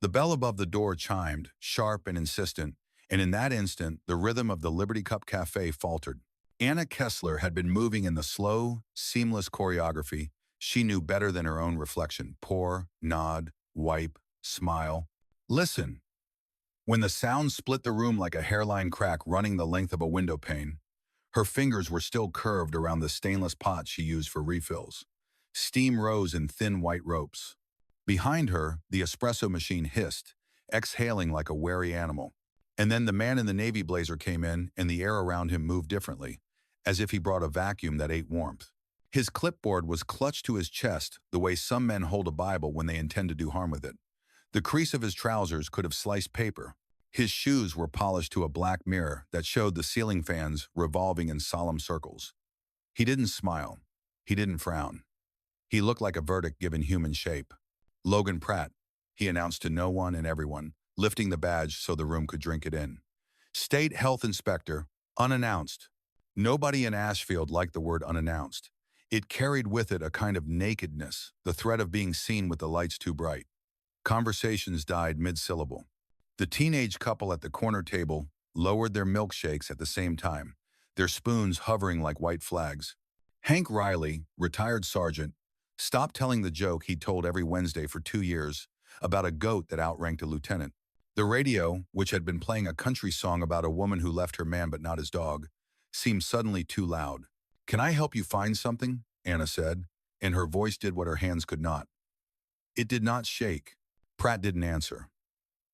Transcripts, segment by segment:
The bell above the door chimed, sharp and insistent, and in that instant, the rhythm of the Liberty Cup Café faltered. Anna Kessler had been moving in the slow, seamless choreography she knew better than her own reflection. Pour, nod, wipe, smile. Listen. When the sound split the room like a hairline crack running the length of a window pane, her fingers were still curved around the stainless pot she used for refills. Steam rose in thin white ropes. Behind her, the espresso machine hissed, exhaling like a wary animal. And then the man in the navy blazer came in, and the air around him moved differently, as if he brought a vacuum that ate warmth. His clipboard was clutched to his chest the way some men hold a Bible when they intend to do harm with it. The crease of his trousers could have sliced paper. His shoes were polished to a black mirror that showed the ceiling fans revolving in solemn circles. He didn't smile. He didn't frown. He looked like a verdict given human shape. Logan Pratt, he announced to no one and everyone, lifting the badge so the room could drink it in. State Health Inspector, unannounced. Nobody in Ashfield liked the word unannounced. It carried with it a kind of nakedness, the threat of being seen with the lights too bright. Conversations died mid-syllable. The teenage couple at the corner table lowered their milkshakes at the same time, their spoons hovering like white flags. Hank Riley, retired sergeant, stopped telling the joke he'd told every Wednesday for 2 years about a goat that outranked a lieutenant. The radio, which had been playing a country song about a woman who left her man but not his dog, seemed suddenly too loud. "Can I help you find something?" Anna said, and her voice did what her hands could not. It did not shake. Pratt didn't answer.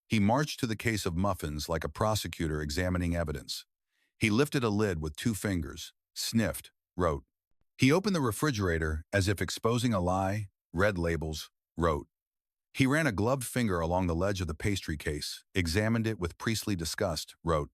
He marched to the case of muffins like a prosecutor examining evidence. He lifted a lid with 2 fingers, sniffed, wrote. He opened the refrigerator as if exposing a lie, read labels, wrote. He ran a gloved finger along the ledge of the pastry case, examined it with priestly disgust, wrote.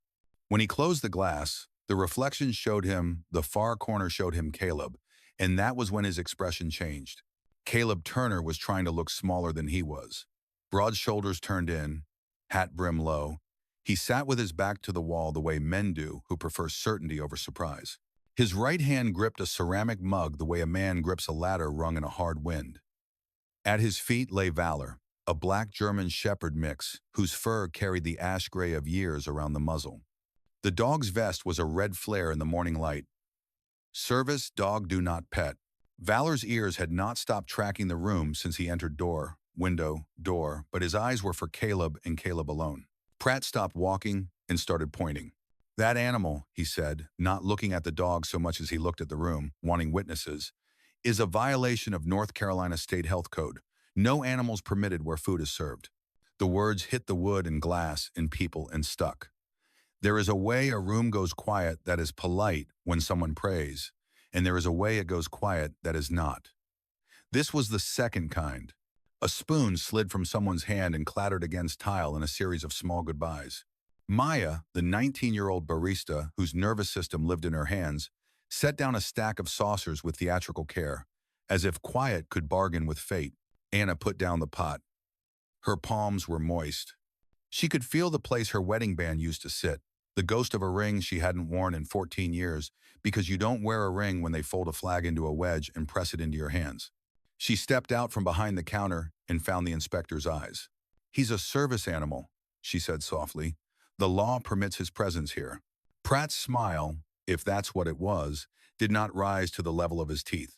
When he closed the glass, the reflection showed him, the far corner showed him Caleb, and that was when his expression changed. Caleb Turner was trying to look smaller than he was. Broad shoulders turned in, hat brim low. He sat with his back to the wall the way men do who prefer certainty over surprise. His right hand gripped a ceramic mug the way a man grips a ladder rung in a hard wind. At his feet lay Valor, a black German shepherd mix whose fur carried the ash gray of years around the muzzle. The dog's vest was a red flare in the morning light. Service, dog, do not pet. Valor's ears had not stopped tracking the room since he entered door, window, door, but his eyes were for Caleb and Caleb alone. Pratt stopped walking and started pointing. That animal, he said, not looking at the dog so much as he looked at the room, wanting witnesses, is a violation of North Carolina State Health Code. No animals permitted where food is served. The words hit the wood and glass and people and stuck. There is a way a room goes quiet that is polite when someone prays, and there is a way it goes quiet that is not. This was the second kind. A spoon slid from someone's hand and clattered against tile in a series of small goodbyes. Maya, the 19-year-old barista whose nervous system lived in her hands, set down a stack of saucers with theatrical care, as if quiet could bargain with fate. Anna put down the pot. Her palms were moist. She could feel the place her wedding band used to sit, the ghost of a ring she hadn't worn in 14 years, because you don't wear a ring when they fold a flag into a wedge and press it into your hands. She stepped out from behind the counter and found the inspector's eyes. He's a service animal, she said softly. The law permits his presence here. Pratt's smile, if that's what it was, did not rise to the level of his teeth.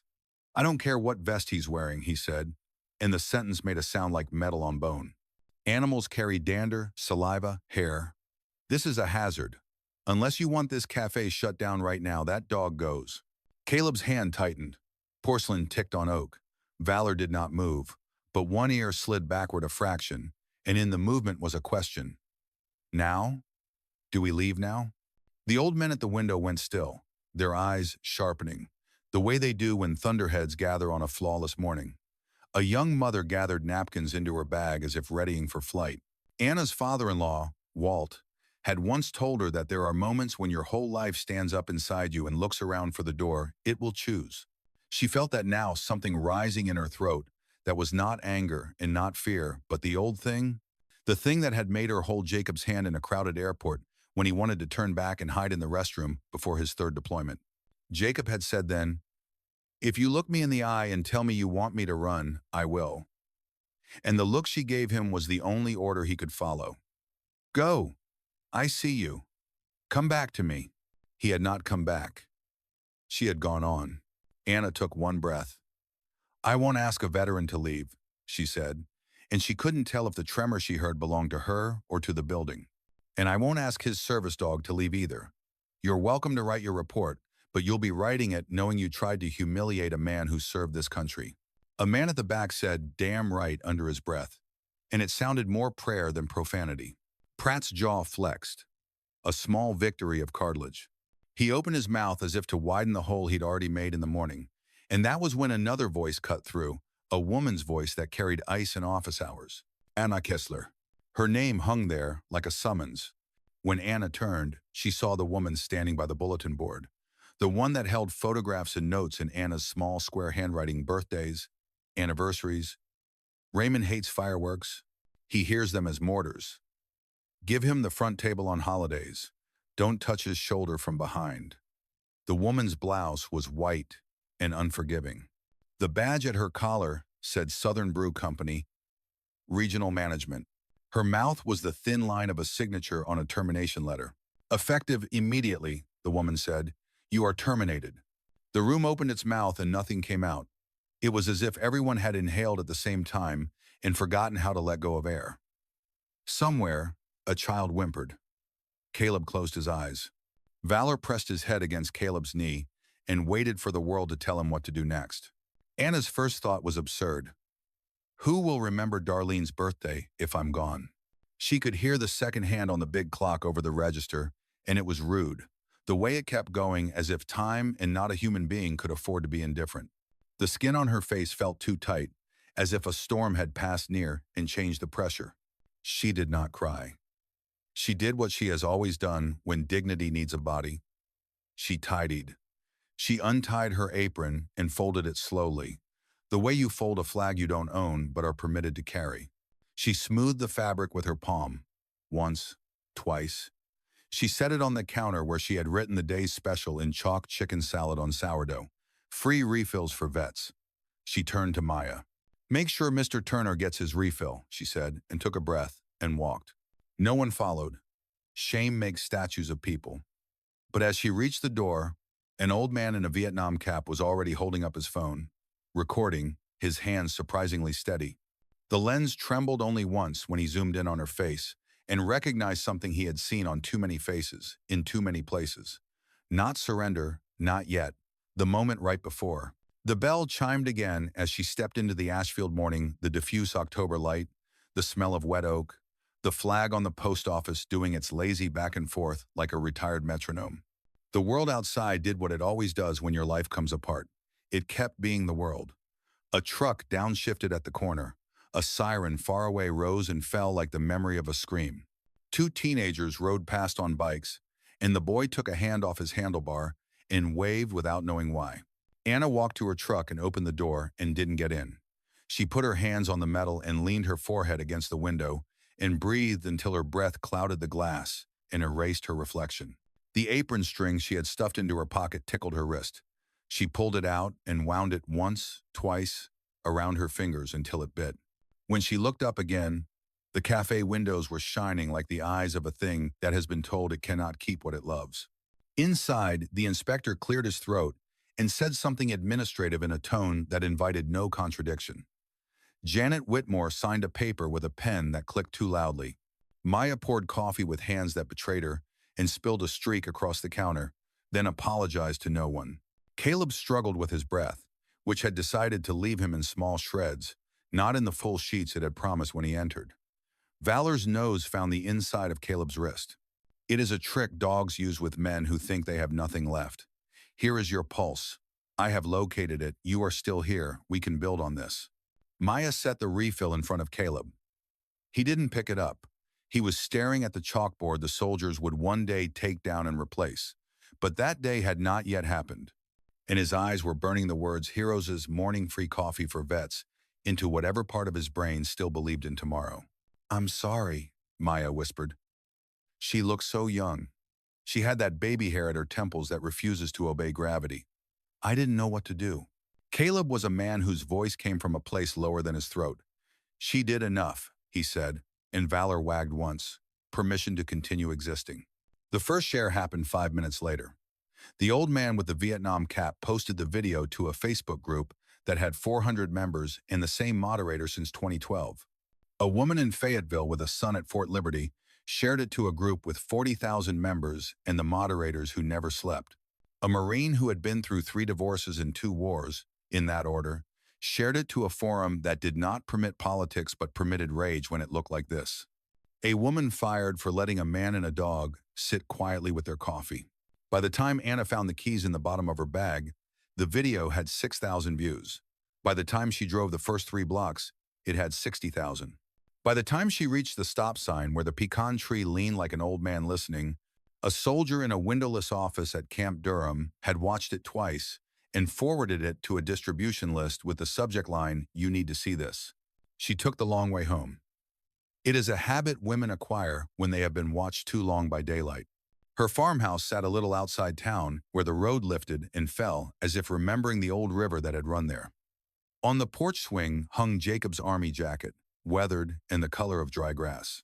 I don't care what vest he's wearing, he said, and the sentence made a sound like metal on bone. Animals carry dander, saliva, hair. This is a hazard. Unless you want this cafe shut down right now, that dog goes. Caleb's hand tightened. Porcelain ticked on oak. Valor did not move, but one ear slid backward a fraction, and in the movement was a question. Now? Do we leave now? The old men at the window went still, their eyes sharpening, the way they do when thunderheads gather on a flawless morning. A young mother gathered napkins into her bag as if readying for flight. Anna's father-in-law, Walt, had once told her that there are moments when your whole life stands up inside you and looks around for the door it will choose. She felt that now, something rising in her throat that was not anger and not fear, but the old thing, the thing that had made her hold Jacob's hand in a crowded airport when he wanted to turn back and hide in the restroom before his third deployment. Jacob had said then, "If you look me in the eye and tell me you want me to run, I will." and the look she gave him was the only order he could follow. Go! I see you. Come back to me. He had not come back. She had gone on. Anna took one breath. I won't ask a veteran to leave, she said, and she couldn't tell if the tremor she heard belonged to her or to the building. And I won't ask his service dog to leave either. You're welcome to write your report, but you'll be writing it knowing you tried to humiliate a man who served this country. A man at the back said, damn right, under his breath, and it sounded more prayer than profanity. Pratt's jaw flexed, a small victory of cartilage. He opened his mouth as if to widen the hole he'd already made in the morning, and that was when another voice cut through, a woman's voice that carried ice in office hours. Anna Kessler. Her name hung there like a summons. When Anna turned, she saw the woman standing by the bulletin board, the one that held photographs and notes in Anna's small square handwriting: birthdays, anniversaries. Raymond hates fireworks. He hears them as mortars. Give him the front table on holidays. Don't touch his shoulder from behind. The woman's blouse was white and unforgiving. The badge at her collar said Southern Brew Company, Regional Management. Her mouth was the thin line of a signature on a termination letter. Effective immediately, the woman said. You are terminated. The room opened its mouth and nothing came out. It was as if everyone had inhaled at the same time and forgotten how to let go of air. Somewhere, a child whimpered. Caleb closed his eyes. Valor pressed his head against Caleb's knee and waited for the world to tell him what to do next. Anna's first thought was absurd. Who will remember Darlene's birthday if I'm gone? She could hear the second hand on the big clock over the register, and it was rude, the way it kept going, as if time and not a human being could afford to be indifferent. The skin on her face felt too tight, as if a storm had passed near and changed the pressure. She did not cry. She did what she has always done when dignity needs a body. She tidied. She untied her apron and folded it slowly, the way you fold a flag you don't own but are permitted to carry. She smoothed the fabric with her palm. Once, twice. She set it on the counter where she had written the day's special in chalk: chicken salad on sourdough. Free refills for vets. She turned to Maya. Make sure Mr. Turner gets his refill, she said, and took a breath and walked. No one followed. Shame makes statues of people. But as she reached the door, an old man in a Vietnam cap was already holding up his phone, recording, his hands surprisingly steady. The lens trembled only once when he zoomed in on her face and recognized something he had seen on too many faces, in too many places. Not surrender, not yet. The moment right before. The bell chimed again as she stepped into the Ashfield morning, the diffuse October light, the smell of wet oak, the flag on the post office doing its lazy back and forth like a retired metronome. The world outside did what it always does when your life comes apart. It kept being the world. A truck downshifted at the corner. A siren far away rose and fell like the memory of a scream. Two teenagers rode past on bikes, and the boy took a hand off his handlebar and waved without knowing why. Anna walked to her truck and opened the door and didn't get in. She put her hands on the metal and leaned her forehead against the window and breathed until her breath clouded the glass and erased her reflection. The apron string she had stuffed into her pocket tickled her wrist. She pulled it out and wound it once, twice, around her fingers until it bit. When she looked up again, the cafe windows were shining like the eyes of a thing that has been told it cannot keep what it loves. Inside, the inspector cleared his throat and said something administrative in a tone that invited no contradiction. Janet Whitmore signed a paper with a pen that clicked too loudly. Maya poured coffee with hands that betrayed her and spilled a streak across the counter, then apologized to no one. Caleb struggled with his breath, which had decided to leave him in small shreds, not in the full sheets it had promised when he entered. Valor's nose found the inside of Caleb's wrist. It is a trick dogs use with men who think they have nothing left. Here is your pulse. I have located it. You are still here. We can build on this. Maya set the refill in front of Caleb. He didn't pick it up. He was staring at the chalkboard the soldiers would one day take down and replace. But that day had not yet happened. And his eyes were burning the words "Heroes' morning free coffee for vets" into whatever part of his brain still believed in tomorrow. I'm sorry, Maya whispered. She looked so young. She had that baby hair at her temples that refuses to obey gravity. I didn't know what to do. Caleb was a man whose voice came from a place lower than his throat. She did enough, he said, and Valor wagged once, permission to continue existing. The first share happened 5 minutes later. The old man with the Vietnam cap posted the video to a Facebook group that had 400 members and the same moderator since 2012. A woman in Fayetteville with a son at Fort Liberty shared it to a group with 40,000 members and the moderators who never slept. A Marine who had been through 3 divorces and 2 wars, in that order, shared it to a forum that did not permit politics but permitted rage when it looked like this. A woman fired for letting a man and a dog sit quietly with their coffee. By the time Anna found the keys in the bottom of her bag, the video had 6,000 views. By the time she drove the first 3 blocks, it had 60,000. By the time she reached the stop sign where the pecan tree leaned like an old man listening, a soldier in a windowless office at Camp Durham had watched it twice and forwarded it to a distribution list with the subject line, "You need to see this." She took the long way home. It is a habit women acquire when they have been watched too long by daylight. Her farmhouse sat a little outside town where the road lifted and fell as if remembering the old river that had run there. On the porch swing hung Jacob's army jacket, weathered and the color of dry grass.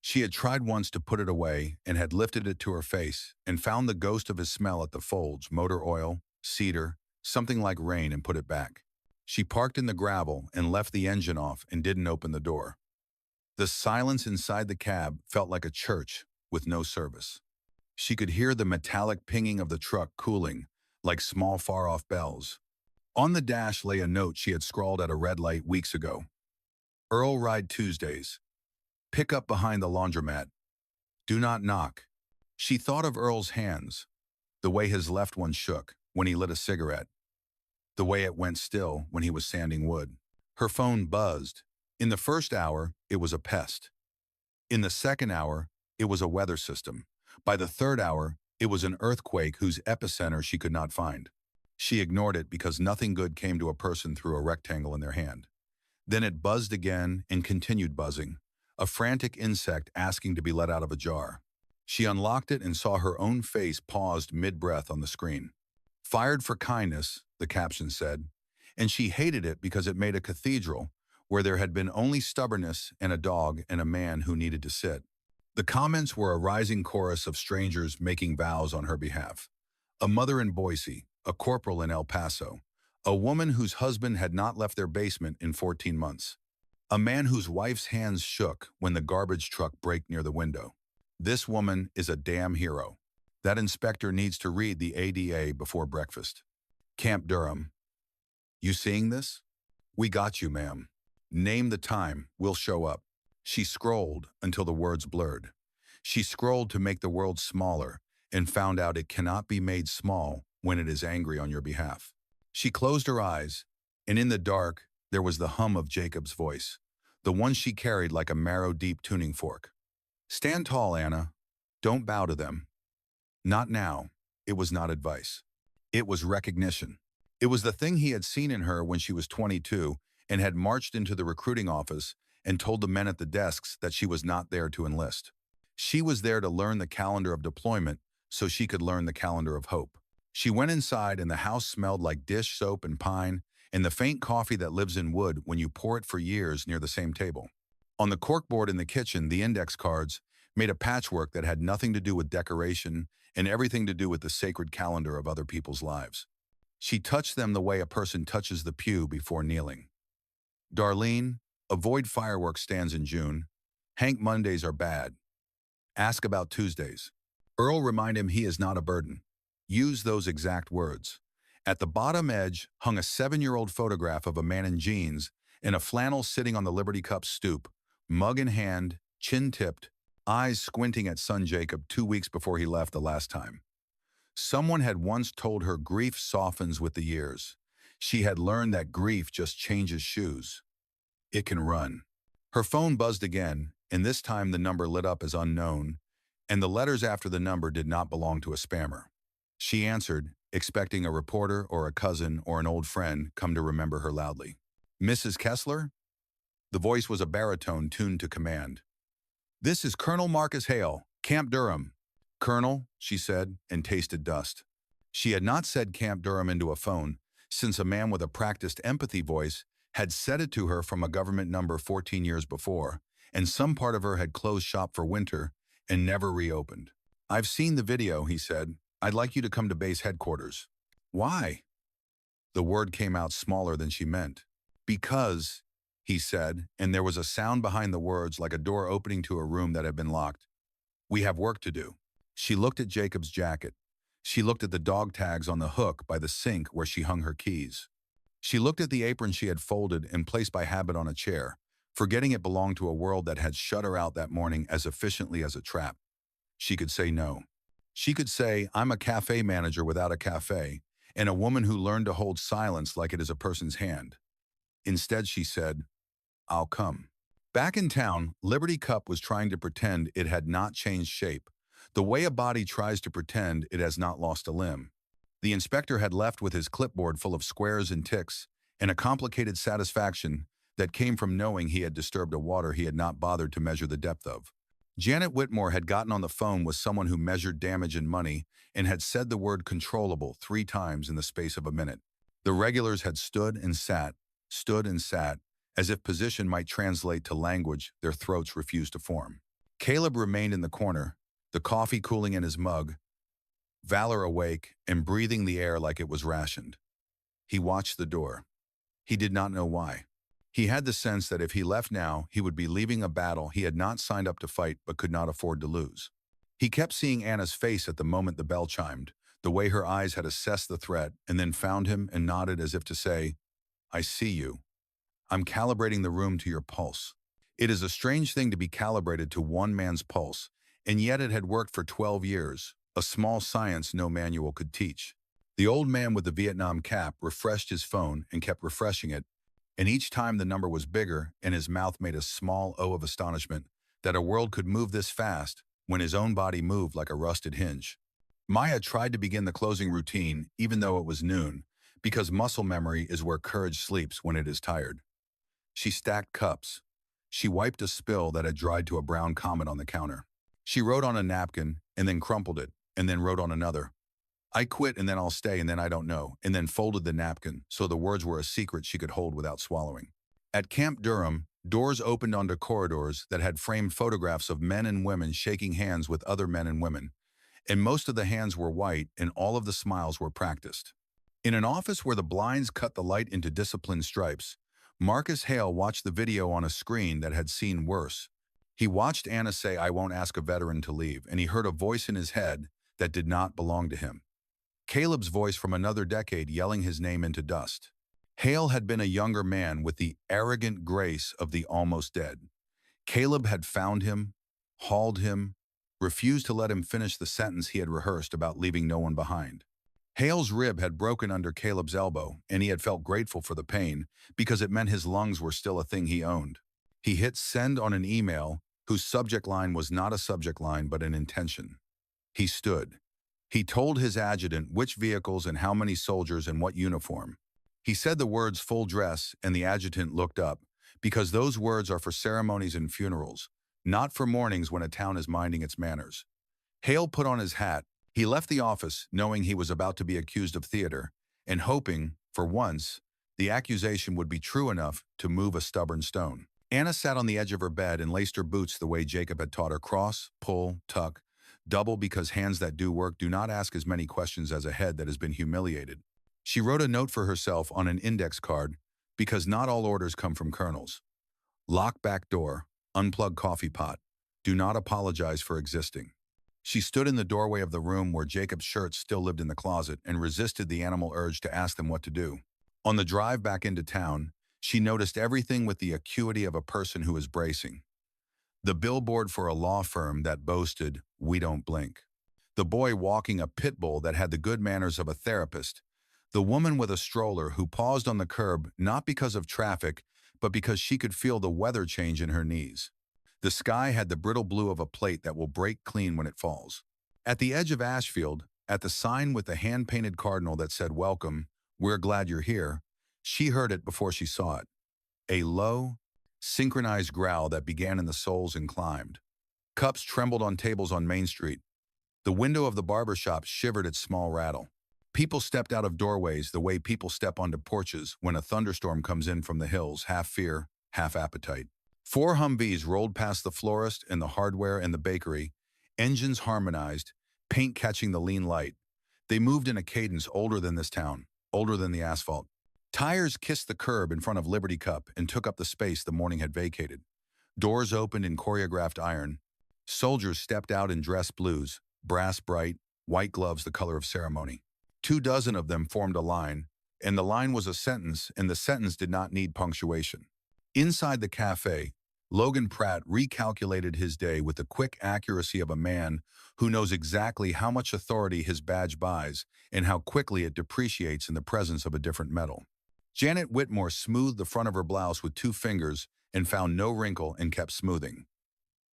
She had tried once to put it away and had lifted it to her face and found the ghost of his smell at the folds, motor oil, cedar, something like rain, and put it back. She parked in the gravel and left the engine off and didn't open the door. The silence inside the cab felt like a church with no service. She could hear the metallic pinging of the truck cooling, like small far-off bells. On the dash lay a note she had scrawled at a red light weeks ago. Earl ride Tuesdays. Pick up behind the laundromat. Do not knock. She thought of Earl's hands, the way his left one shook when he lit a cigarette, the way it went still when he was sanding wood. Her phone buzzed. In the first hour, it was a pest. In the second hour, it was a weather system. By the third hour, it was an earthquake whose epicenter she could not find. She ignored it because nothing good came to a person through a rectangle in their hand. Then it buzzed again and continued buzzing, a frantic insect asking to be let out of a jar. She unlocked it and saw her own face paused mid-breath on the screen. Fired for kindness, the caption said, and she hated it because it made a cathedral where there had been only stubbornness and a dog and a man who needed to sit. The comments were a rising chorus of strangers making vows on her behalf. A mother in Boise, a corporal in El Paso, a woman whose husband had not left their basement in 14 months, a man whose wife's hands shook when the garbage truck braked near the window. This woman is a damn hero. That inspector needs to read the ADA before breakfast. Camp Durham. You seeing this? We got you, ma'am. Name the time, we'll show up. She scrolled until the words blurred. She scrolled to make the world smaller and found out it cannot be made small when it is angry on your behalf. She closed her eyes, and in the dark, there was the hum of Jacob's voice, the one she carried like a marrow-deep tuning fork. Stand tall, Anna. Don't bow to them. Not now. It was not advice. It was recognition. It was the thing he had seen in her when she was 22 and had marched into the recruiting office and told the men at the desks that she was not there to enlist. She was there to learn the calendar of deployment so she could learn the calendar of hope. She went inside and the house smelled like dish soap and pine and the faint coffee that lives in wood when you pour it for years near the same table. On the corkboard in the kitchen, the index cards made a patchwork that had nothing to do with decoration and everything to do with the sacred calendar of other people's lives. She touched them the way a person touches the pew before kneeling. Darlene, avoid fireworks stands in June. Hank Mondays are bad. Ask about Tuesdays. Earl remind him he is not a burden. Use those exact words. At the bottom edge hung a 7-year-old photograph of a man in jeans in a flannel sitting on the Liberty Cup stoop, mug in hand, chin tipped, eyes squinting at son Jacob 2 weeks before he left the last time. Someone had once told her grief softens with the years. She had learned that grief just changes shoes. It can run. Her phone buzzed again, and this time the number lit up as unknown, and the letters after the number did not belong to a spammer. She answered, expecting a reporter or a cousin or an old friend come to remember her loudly. Mrs. Kessler? The voice was a baritone tuned to command. This is Colonel Marcus Hale, Camp Durham. Colonel, she said, and tasted dust. She had not said Camp Durham into a phone, since a man with a practiced empathy voice had said it to her from a government number 14 years before, and some part of her had closed shop for winter and never reopened. "I've seen the video," he said. "I'd like you to come to base headquarters." "Why?" The word came out smaller than she meant. "Because," he said, and there was a sound behind the words like a door opening to a room that had been locked. "We have work to do." She looked at Jacob's jacket. She looked at the dog tags on the hook by the sink where she hung her keys. She looked at the apron she had folded and placed by habit on a chair, forgetting it belonged to a world that had shut her out that morning as efficiently as a trap. She could say no. She could say, "I'm a cafe manager without a cafe, and a woman who learned to hold silence like it is a person's hand." Instead, she said, "I'll come." Back in town, Liberty Cup was trying to pretend it had not changed shape, the way a body tries to pretend it has not lost a limb. The inspector had left with his clipboard full of squares and ticks, and a complicated satisfaction that came from knowing he had disturbed a water he had not bothered to measure the depth of. Janet Whitmore had gotten on the phone with someone who measured damage in money and had said the word controllable 3 times in the space of a minute. The regulars had stood and sat, as if position might translate to language their throats refused to form. Caleb remained in the corner, the coffee cooling in his mug, Valor awake and breathing the air like it was rationed. He watched the door. He did not know why. He had the sense that if he left now, he would be leaving a battle he had not signed up to fight but could not afford to lose. He kept seeing Anna's face at the moment the bell chimed, the way her eyes had assessed the threat and then found him and nodded as if to say, "I see you. I'm calibrating the room to your pulse." It is a strange thing to be calibrated to one man's pulse, and yet it had worked for 12 years, a small science no manual could teach. The old man with the Vietnam cap refreshed his phone and kept refreshing it, and each time the number was bigger and his mouth made a small O of astonishment that a world could move this fast when his own body moved like a rusted hinge. Maya tried to begin the closing routine even though it was noon, because muscle memory is where courage sleeps when it is tired. She stacked cups. She wiped a spill that had dried to a brown comet on the counter. She wrote on a napkin and then crumpled it and then wrote on another. "I quit and then I'll stay and then I don't know," and then folded the napkin so the words were a secret she could hold without swallowing. At Camp Durham, doors opened onto corridors that had framed photographs of men and women shaking hands with other men and women, and most of the hands were white and all of the smiles were practiced. In an office where the blinds cut the light into disciplined stripes, Marcus Hale watched the video on a screen that had seen worse. He watched Anna say, "I won't ask a veteran to leave," and he heard a voice in his head that did not belong to him. Caleb's voice from another decade yelling his name into dust. Hale had been a younger man with the arrogant grace of the almost dead. Caleb had found him, hauled him, refused to let him finish the sentence he had rehearsed about leaving no one behind. Hale's rib had broken under Caleb's elbow, and he had felt grateful for the pain because it meant his lungs were still a thing he owned. He hit send on an email whose subject line was not a subject line but an intention. He stood. He told his adjutant which vehicles and how many soldiers and what uniform. He said the words "full dress," and the adjutant looked up, because those words are for ceremonies and funerals, not for mornings when a town is minding its manners. Hale put on his hat. He left the office knowing he was about to be accused of theater, and hoping, for once, the accusation would be true enough to move a stubborn stone. Anna sat on the edge of her bed and laced her boots the way Jacob had taught her: cross, pull, tuck, double, because hands that do work do not ask as many questions as a head that has been humiliated. She wrote a note for herself on an index card, because not all orders come from colonels. Lock back door, unplug coffee pot, do not apologize for existing. She stood in the doorway of the room where Jacob's shirt still lived in the closet and resisted the animal urge to ask them what to do. On the drive back into town, she noticed everything with the acuity of a person who is bracing. The billboard for a law firm that boasted, "We don't blink." The boy walking a pit bull that had the good manners of a therapist. The woman with a stroller who paused on the curb not because of traffic, but because she could feel the weather change in her knees. The sky had the brittle blue of a plate that will break clean when it falls. At the edge of Ashfield, at the sign with the hand-painted cardinal that said, "Welcome, we're glad you're here," she heard it before she saw it. A low, synchronized growl that began in the soles and climbed. Cups trembled on tables on Main Street. The window of the barber shop shivered its small rattle. People stepped out of doorways the way people step onto porches when a thunderstorm comes in from the hills, half fear, half appetite. 4 Humvees rolled past the florist and the hardware and the bakery, engines harmonized, paint catching the lean light. They moved in a cadence older than this town, older than the asphalt. Tires kissed the curb in front of Liberty Cup and took up the space the morning had vacated. Doors opened in choreographed iron. Soldiers stepped out in dress blues, brass bright, white gloves the color of ceremony. 24 of them formed a line, and the line was a sentence, and the sentence did not need punctuation. Inside the cafe, Logan Pratt recalculated his day with the quick accuracy of a man who knows exactly how much authority his badge buys and how quickly it depreciates in the presence of a different metal. Janet Whitmore smoothed the front of her blouse with 2 fingers and found no wrinkle and kept smoothing.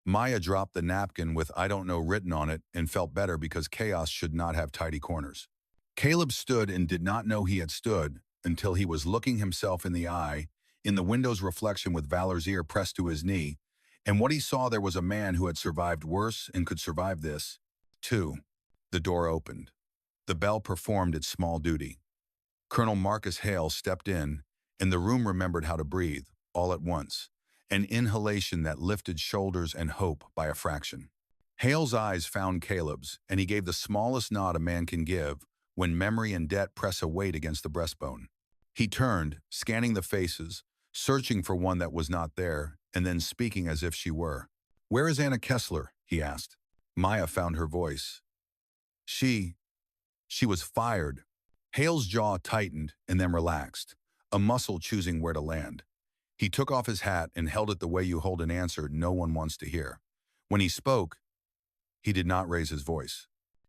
Maya dropped the napkin with "I don't know" written on it and felt better because chaos should not have tidy corners. Caleb stood and did not know he had stood until he was looking himself in the eye, in the window's reflection with Valor's ear pressed to his knee, and what he saw there was a man who had survived worse and could survive this, too. The door opened. The bell performed its small duty. Colonel Marcus Hale stepped in, and the room remembered how to breathe, all at once, an inhalation that lifted shoulders and hope by a fraction. Hale's eyes found Caleb's, and he gave the smallest nod a man can give when memory and debt press a weight against the breastbone. He turned, scanning the faces, searching for one that was not there, and then speaking as if she were. "Where is Anna Kessler?" he asked. Maya found her voice. She was fired. Hale's jaw tightened and then relaxed, a muscle choosing where to land. He took off his hat and held it the way you hold an answer no one wants to hear. When he spoke, he did not raise his voice.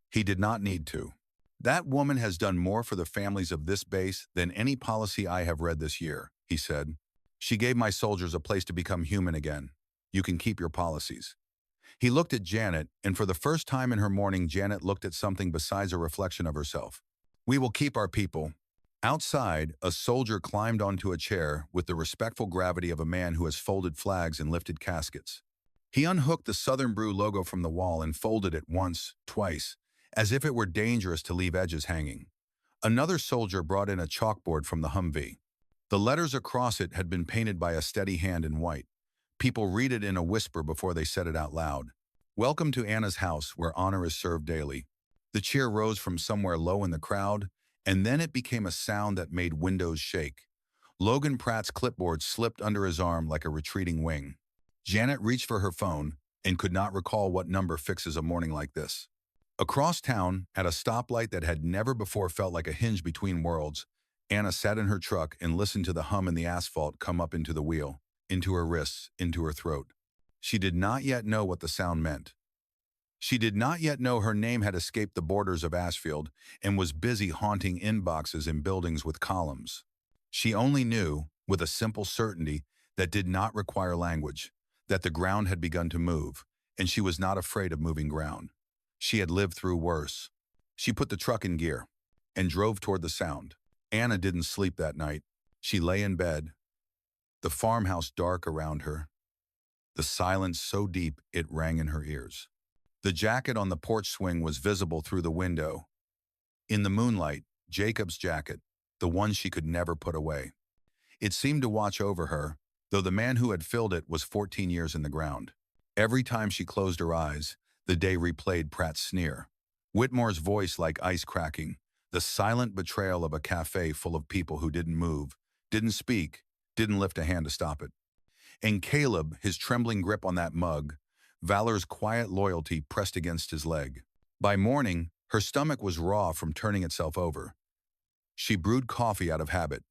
He did not need to. "That woman has done more for the families of this base than any policy I have read this year," he said. "She gave my soldiers a place to become human again. You can keep your policies." He looked at Janet, and for the first time in her mourning, Janet looked at something besides a reflection of herself. "We will keep our people." Outside, a soldier climbed onto a chair with the respectful gravity of a man who has folded flags and lifted caskets. He unhooked the Southern Brew logo from the wall and folded it once, twice, as if it were dangerous to leave edges hanging. Another soldier brought in a chalkboard from the Humvee. The letters across it had been painted by a steady hand in white. People read it in a whisper before they said it out loud. "Welcome to Anna's house, where honor is served daily." The cheer rose from somewhere low in the crowd, and then it became a sound that made windows shake. Logan Pratt's clipboard slipped under his arm like a retreating wing. Janet reached for her phone and could not recall what number fixes a morning like this. Across town, at a stoplight that had never before felt like a hinge between worlds, Anna sat in her truck and listened to the hum in the asphalt come up into the wheel, into her wrists, into her throat. She did not yet know what the sound meant. She did not yet know her name had escaped the borders of Ashfield and was busy haunting inboxes in buildings with columns. She only knew, with a simple certainty that did not require language, that the ground had begun to move, and she was not afraid of moving ground. She had lived through worse. She put the truck in gear and drove toward the sound. Anna didn't sleep that night. She lay in bed, the farmhouse dark around her, the silence so deep it rang in her ears. The jacket on the porch swing was visible through the window. In the moonlight, Jacob's jacket, the one she could never put away. It seemed to watch over her, though the man who had filled it was 14 years in the ground. Every time she closed her eyes, the day replayed Pratt's sneer. Whitmore's voice like ice cracking, the silent betrayal of a cafe full of people who didn't move, didn't speak, didn't lift a hand to stop it. And Caleb, his trembling grip on that mug, Valor's quiet loyalty pressed against his leg. By morning, her stomach was raw from turning itself over. She brewed coffee out of habit,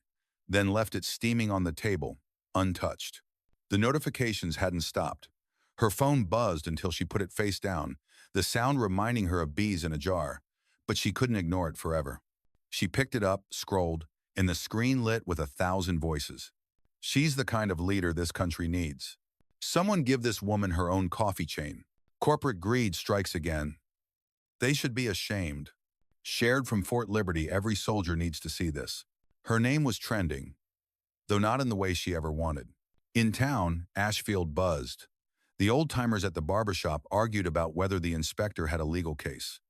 then left it steaming on the table, untouched. The notifications hadn't stopped. Her phone buzzed until she put it face down, the sound reminding her of bees in a jar, but she couldn't ignore it forever. She picked it up, scrolled, and the screen lit with 1,000 voices. She's the kind of leader this country needs. Someone give this woman her own coffee chain. Corporate greed strikes again. They should be ashamed. Shared from Fort Liberty, every soldier needs to see this. Her name was trending, though not in the way she ever wanted. In town, Ashfield buzzed. The old-timers at the barbershop argued about whether the inspector had a legal case.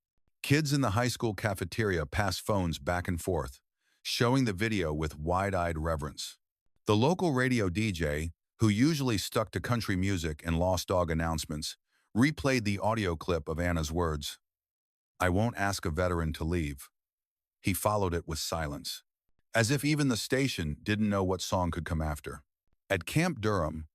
Kids in the high school cafeteria passed phones back and forth, showing the video with wide-eyed reverence. The local radio DJ, who usually stuck to country music and Lost Dog announcements, replayed the audio clip of Anna's words. "I won't ask a veteran to leave." He followed it with silence, as if even the station didn't know what song could come after. At Camp Durham,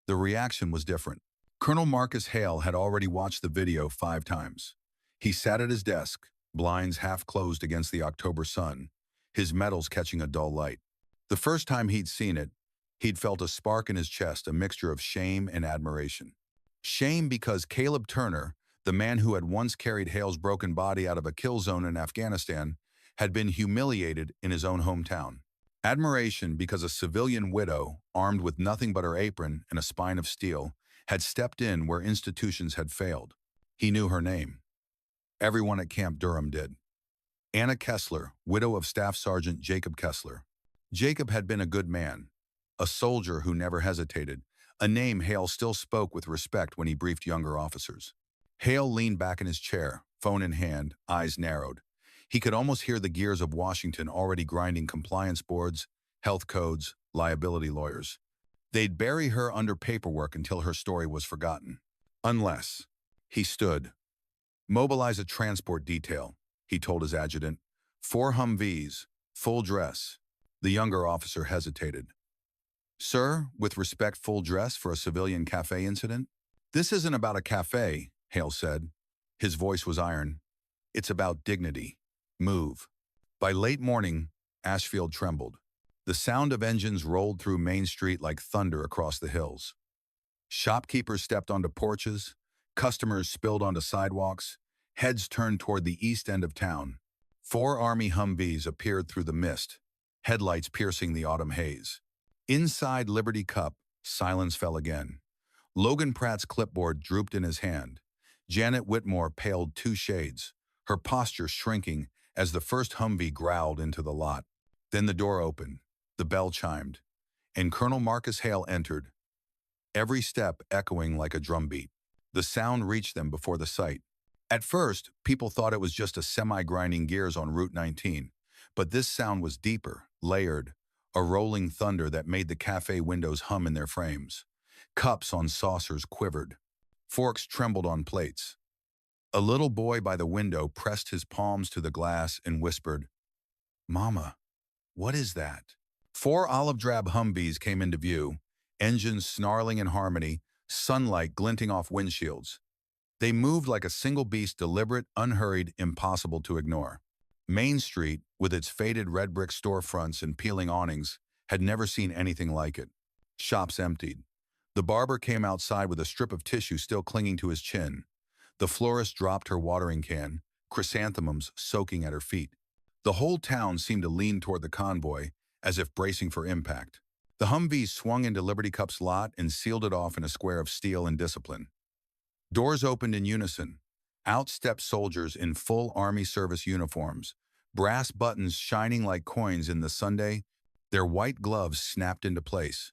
the reaction was different. Colonel Marcus Hale had already watched the video 5 times. He sat at his desk, blinds half closed against the October sun, his metals catching a dull light. The first time he'd seen it, he'd felt a spark in his chest, a mixture of shame and admiration. Shame because Caleb Turner, the man who had once carried Hale's broken body out of a kill zone in Afghanistan, had been humiliated in his own hometown. Admiration because a civilian widow, armed with nothing but her apron and a spine of steel, had stepped in where institutions had failed. He knew her name. Everyone at Camp Durham did. Anna Kessler, widow of Staff Sergeant Jacob Kessler. Jacob had been a good man, a soldier who never hesitated, a name Hale still spoke with respect when he briefed younger officers. Hale leaned back in his chair, phone in hand, eyes narrowed. He could almost hear the gears of Washington already grinding compliance boards, health codes, liability lawyers. They'd bury her under paperwork until her story was forgotten. Unless, he stood. "Mobilize a transport detail," he told his adjutant. 4 Humvees, full dress. The younger officer hesitated. "Sir, with respect, full dress for a civilian cafe incident?" "This isn't about a cafe," Hale said. His voice was iron. "It's about dignity. Move." By late morning, Ashfield trembled. The sound of engines rolled through Main Street like thunder across the hills. Shopkeepers stepped onto porches, customers spilled onto sidewalks, heads turned toward the east end of town. 4 Army Humvees appeared through the mist, headlights piercing the autumn haze. Inside Liberty Cup, silence fell again. Logan Pratt's clipboard drooped in his hand. Janet Whitmore paled 2 shades, her posture shrinking as the first Humvee growled into the lot. Then the door opened, the bell chimed, and Colonel Marcus Hale entered, every step echoing like a drumbeat. The sound reached them before the sight. At first, people thought it was just a semi-grinding gears on Route 19, but this sound was deeper, layered, a rolling thunder that made the cafe windows hum in their frames. Cups on saucers quivered. Forks trembled on plates. A little boy by the window pressed his palms to the glass and whispered, "Mama, what is that?" 4 olive-drab Humvees came into view, engines snarling in harmony, sunlight glinting off windshields. They moved like a single beast, deliberate, unhurried, impossible to ignore. Main Street, with its faded red brick storefronts and peeling awnings, had never seen anything like it. Shops emptied. The barber came outside with a strip of tissue still clinging to his chin. The florist dropped her watering can, chrysanthemums soaking at her feet. The whole town seemed to lean toward the convoy, as if bracing for impact. The Humvees swung into Liberty Cup's lot and sealed it off in a square of steel and discipline. Doors opened in unison. Out stepped soldiers in full Army service uniforms, brass buttons shining like coins in the Sunday. Their white gloves snapped into place.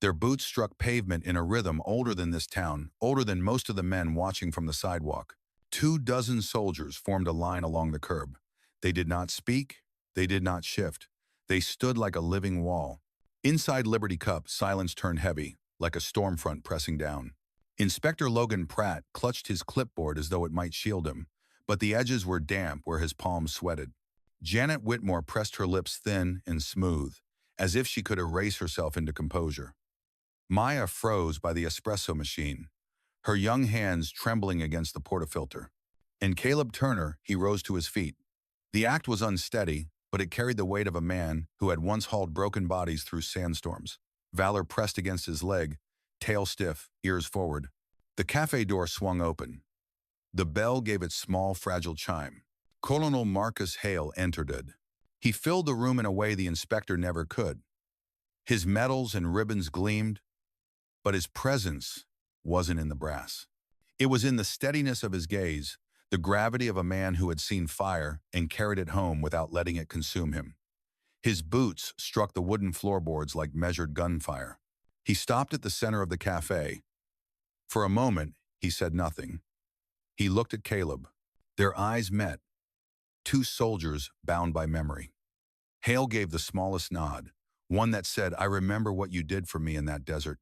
Their boots struck pavement in a rhythm older than this town, older than most of the men watching from the sidewalk. 24 soldiers formed a line along the curb. They did not speak. They did not shift. They stood like a living wall. Inside Liberty Cup, silence turned heavy, like a storm front pressing down. Inspector Logan Pratt clutched his clipboard as though it might shield him, but the edges were damp where his palms sweated. Janet Whitmore pressed her lips thin and smooth, as if she could erase herself into composure. Maya froze by the espresso machine, her young hands trembling against the portafilter. And Caleb Turner, he rose to his feet. The act was unsteady, but it carried the weight of a man who had once hauled broken bodies through sandstorms. Valor pressed against his leg, tail stiff, ears forward. The cafe door swung open. The bell gave its small, fragile chime. Colonel Marcus Hale entered it. He filled the room in a way the inspector never could. His medals and ribbons gleamed, but his presence wasn't in the brass. It was in the steadiness of his gaze, the gravity of a man who had seen fire and carried it home without letting it consume him. His boots struck the wooden floorboards like measured gunfire. He stopped at the center of the cafe. For a moment, he said nothing. He looked at Caleb. Their eyes met, two soldiers bound by memory. Hale gave the smallest nod, one that said, "I remember what you did for me in that desert."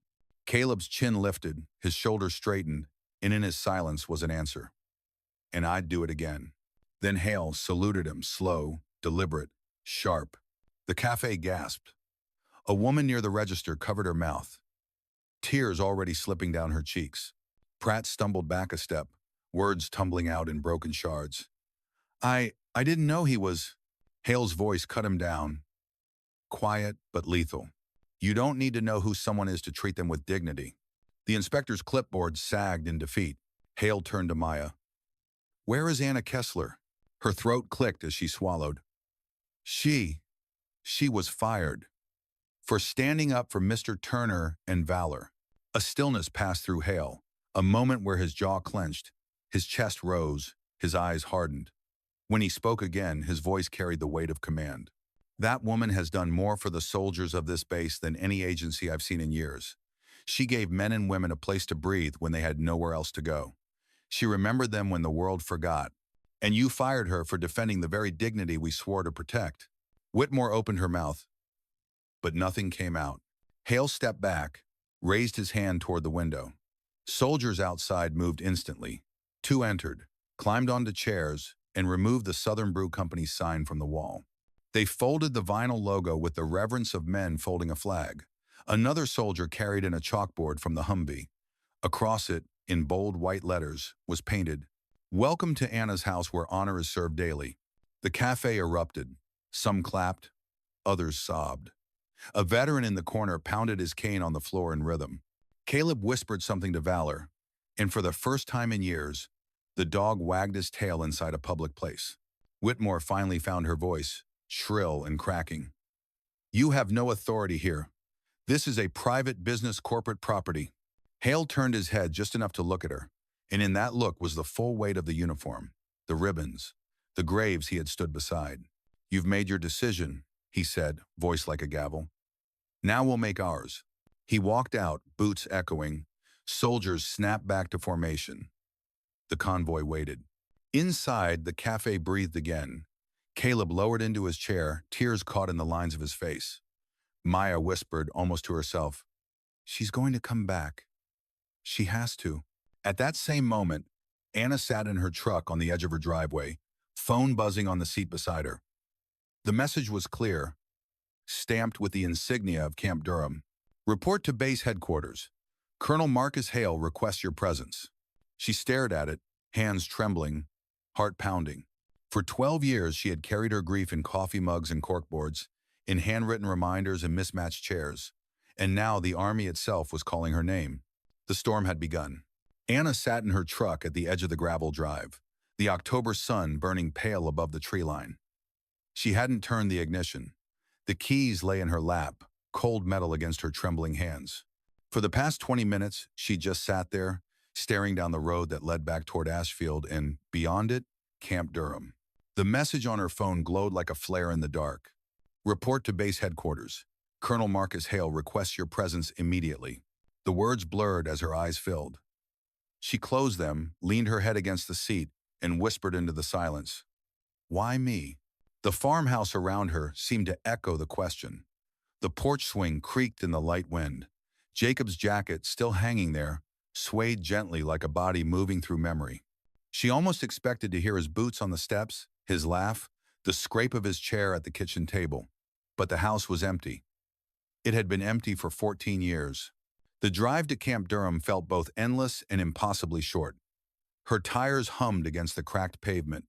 Caleb's chin lifted, his shoulders straightened, and in his silence was an answer. "And I'd do it again." Then Hale saluted him, slow, deliberate, sharp. The cafe gasped. A woman near the register covered her mouth, tears already slipping down her cheeks. Pratt stumbled back a step, words tumbling out in broken shards. I didn't know he was." Hale's voice cut him down, quiet but lethal. "You don't need to know who someone is to treat them with dignity." The inspector's clipboard sagged in defeat. Hale turned to Maya. "Where is Anna Kessler?" Her throat clicked as she swallowed. She was fired for standing up for Mr. Turner and Valor. A stillness passed through Hale, a moment where his jaw clenched, his chest rose, his eyes hardened. When he spoke again, his voice carried the weight of command. "That woman has done more for the soldiers of this base than any agency I've seen in years. She gave men and women a place to breathe when they had nowhere else to go. She remembered them when the world forgot. And you fired her for defending the very dignity we swore to protect." Whitmore opened her mouth, but nothing came out. Hale stepped back, raised his hand toward the window. Soldiers outside moved instantly. Two entered, climbed onto chairs, and removed the Southern Brew Company's sign from the wall. They folded the vinyl logo with the reverence of men folding a flag. Another soldier carried in a chalkboard from the Humvee. Across it, in bold white letters, was painted, "Welcome to Anna's house where honor is served daily." The cafe erupted. Some clapped, others sobbed. A veteran in the corner pounded his cane on the floor in rhythm. Caleb whispered something to Valor, and for the first time in years, the dog wagged his tail inside a public place. Whitmore finally found her voice, shrill and cracking. "You have no authority here. This is a private business corporate property." Hale turned his head just enough to look at her, and in that look was the full weight of the uniform, the ribbons, the graves he had stood beside. "You've made your decision," he said, voice like a gavel. "Now we'll make ours." He walked out, boots echoing. Soldiers snapped back to formation. The convoy waited. Inside, the cafe breathed again. Caleb lowered into his chair, tears caught in the lines of his face. Maya whispered, almost to herself, "She's going to come back. She has to." At that same moment, Anna sat in her truck on the edge of her driveway, phone buzzing on the seat beside her. The message was clear, stamped with the insignia of Camp Durham. "Report to base headquarters. Colonel Marcus Hale requests your presence." She stared at it, hands trembling, heart pounding. For 12 years, she had carried her grief in coffee mugs and corkboards, in handwritten reminders and mismatched chairs. And now the army itself was calling her name. The storm had begun. Anna sat in her truck at the edge of the gravel drive, the October sun burning pale above the tree line. She hadn't turned the ignition. The keys lay in her lap, cold metal against her trembling hands. For the past 20 minutes, she just sat there, staring down the road that led back toward Ashfield and, beyond it, Camp Durham. The message on her phone glowed like a flare in the dark. "Report to base headquarters. Colonel Marcus Hale requests your presence immediately." The words blurred as her eyes filled. She closed them, leaned her head against the seat, and whispered into the silence, "Why me?" The farmhouse around her seemed to echo the question. The porch swing creaked in the light wind. Jacob's jacket, still hanging there, swayed gently like a body moving through memory. She almost expected to hear his boots on the steps, his laugh, the scrape of his chair at the kitchen table. But the house was empty. It had been empty for 14 years. The drive to Camp Durham felt both endless and impossibly short. Her tires hummed against the cracked pavement,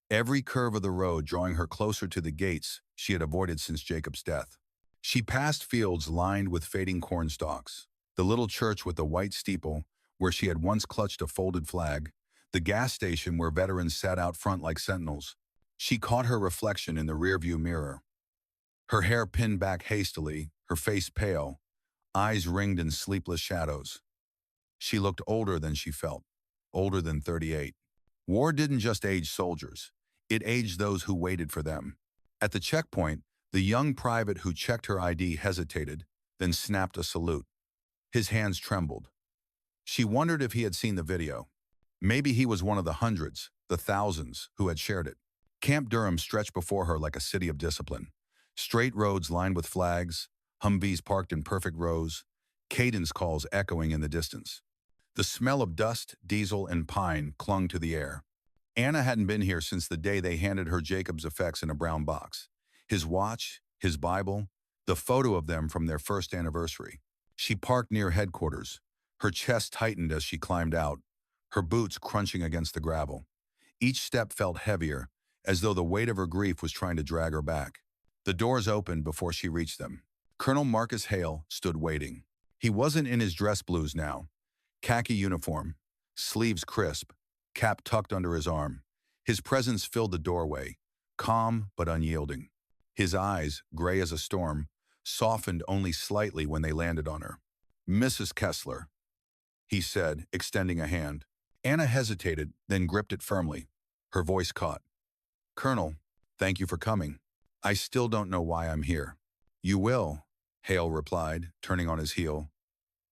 every curve of the road drawing her closer to the gates she had avoided since Jacob's death. She passed fields lined with fading corn stalks, the little church with the white steeple where she had once clutched a folded flag, the gas station where veterans sat out front like sentinels. She caught her reflection in the rearview mirror. Her hair pinned back hastily, her face pale, eyes ringed in sleepless shadows. She looked older than she felt, older than 38. War didn't just age soldiers. It aged those who waited for them. At the checkpoint, the young private who checked her ID hesitated, then snapped a salute. His hands trembled. She wondered if he had seen the video. Maybe he was one of the hundreds, the thousands, who had shared it. Camp Durham stretched before her like a city of discipline. Straight roads lined with flags, Humvees parked in perfect rows, cadence calls echoing in the distance. The smell of dust, diesel, and pine clung to the air. Anna hadn't been here since the day they handed her Jacob's effects in a brown box. His watch, his Bible, the photo of them from their first anniversary. She parked near headquarters. Her chest tightened as she climbed out, her boots crunching against the gravel. Each step felt heavier, as though the weight of her grief was trying to drag her back. The doors opened before she reached them. Colonel Marcus Hale stood waiting. He wasn't in his dress blues now. Khaki uniform, sleeves crisp, cap tucked under his arm. His presence filled the doorway, calm but unyielding. His eyes, gray as a storm, softened only slightly when they landed on her. "Mrs. Kessler," he said, extending a hand. Anna hesitated, then gripped it firmly. Her voice caught. "Colonel, thank you for coming. I still don't know why I'm here." "You will," Hale replied, turning on his heel.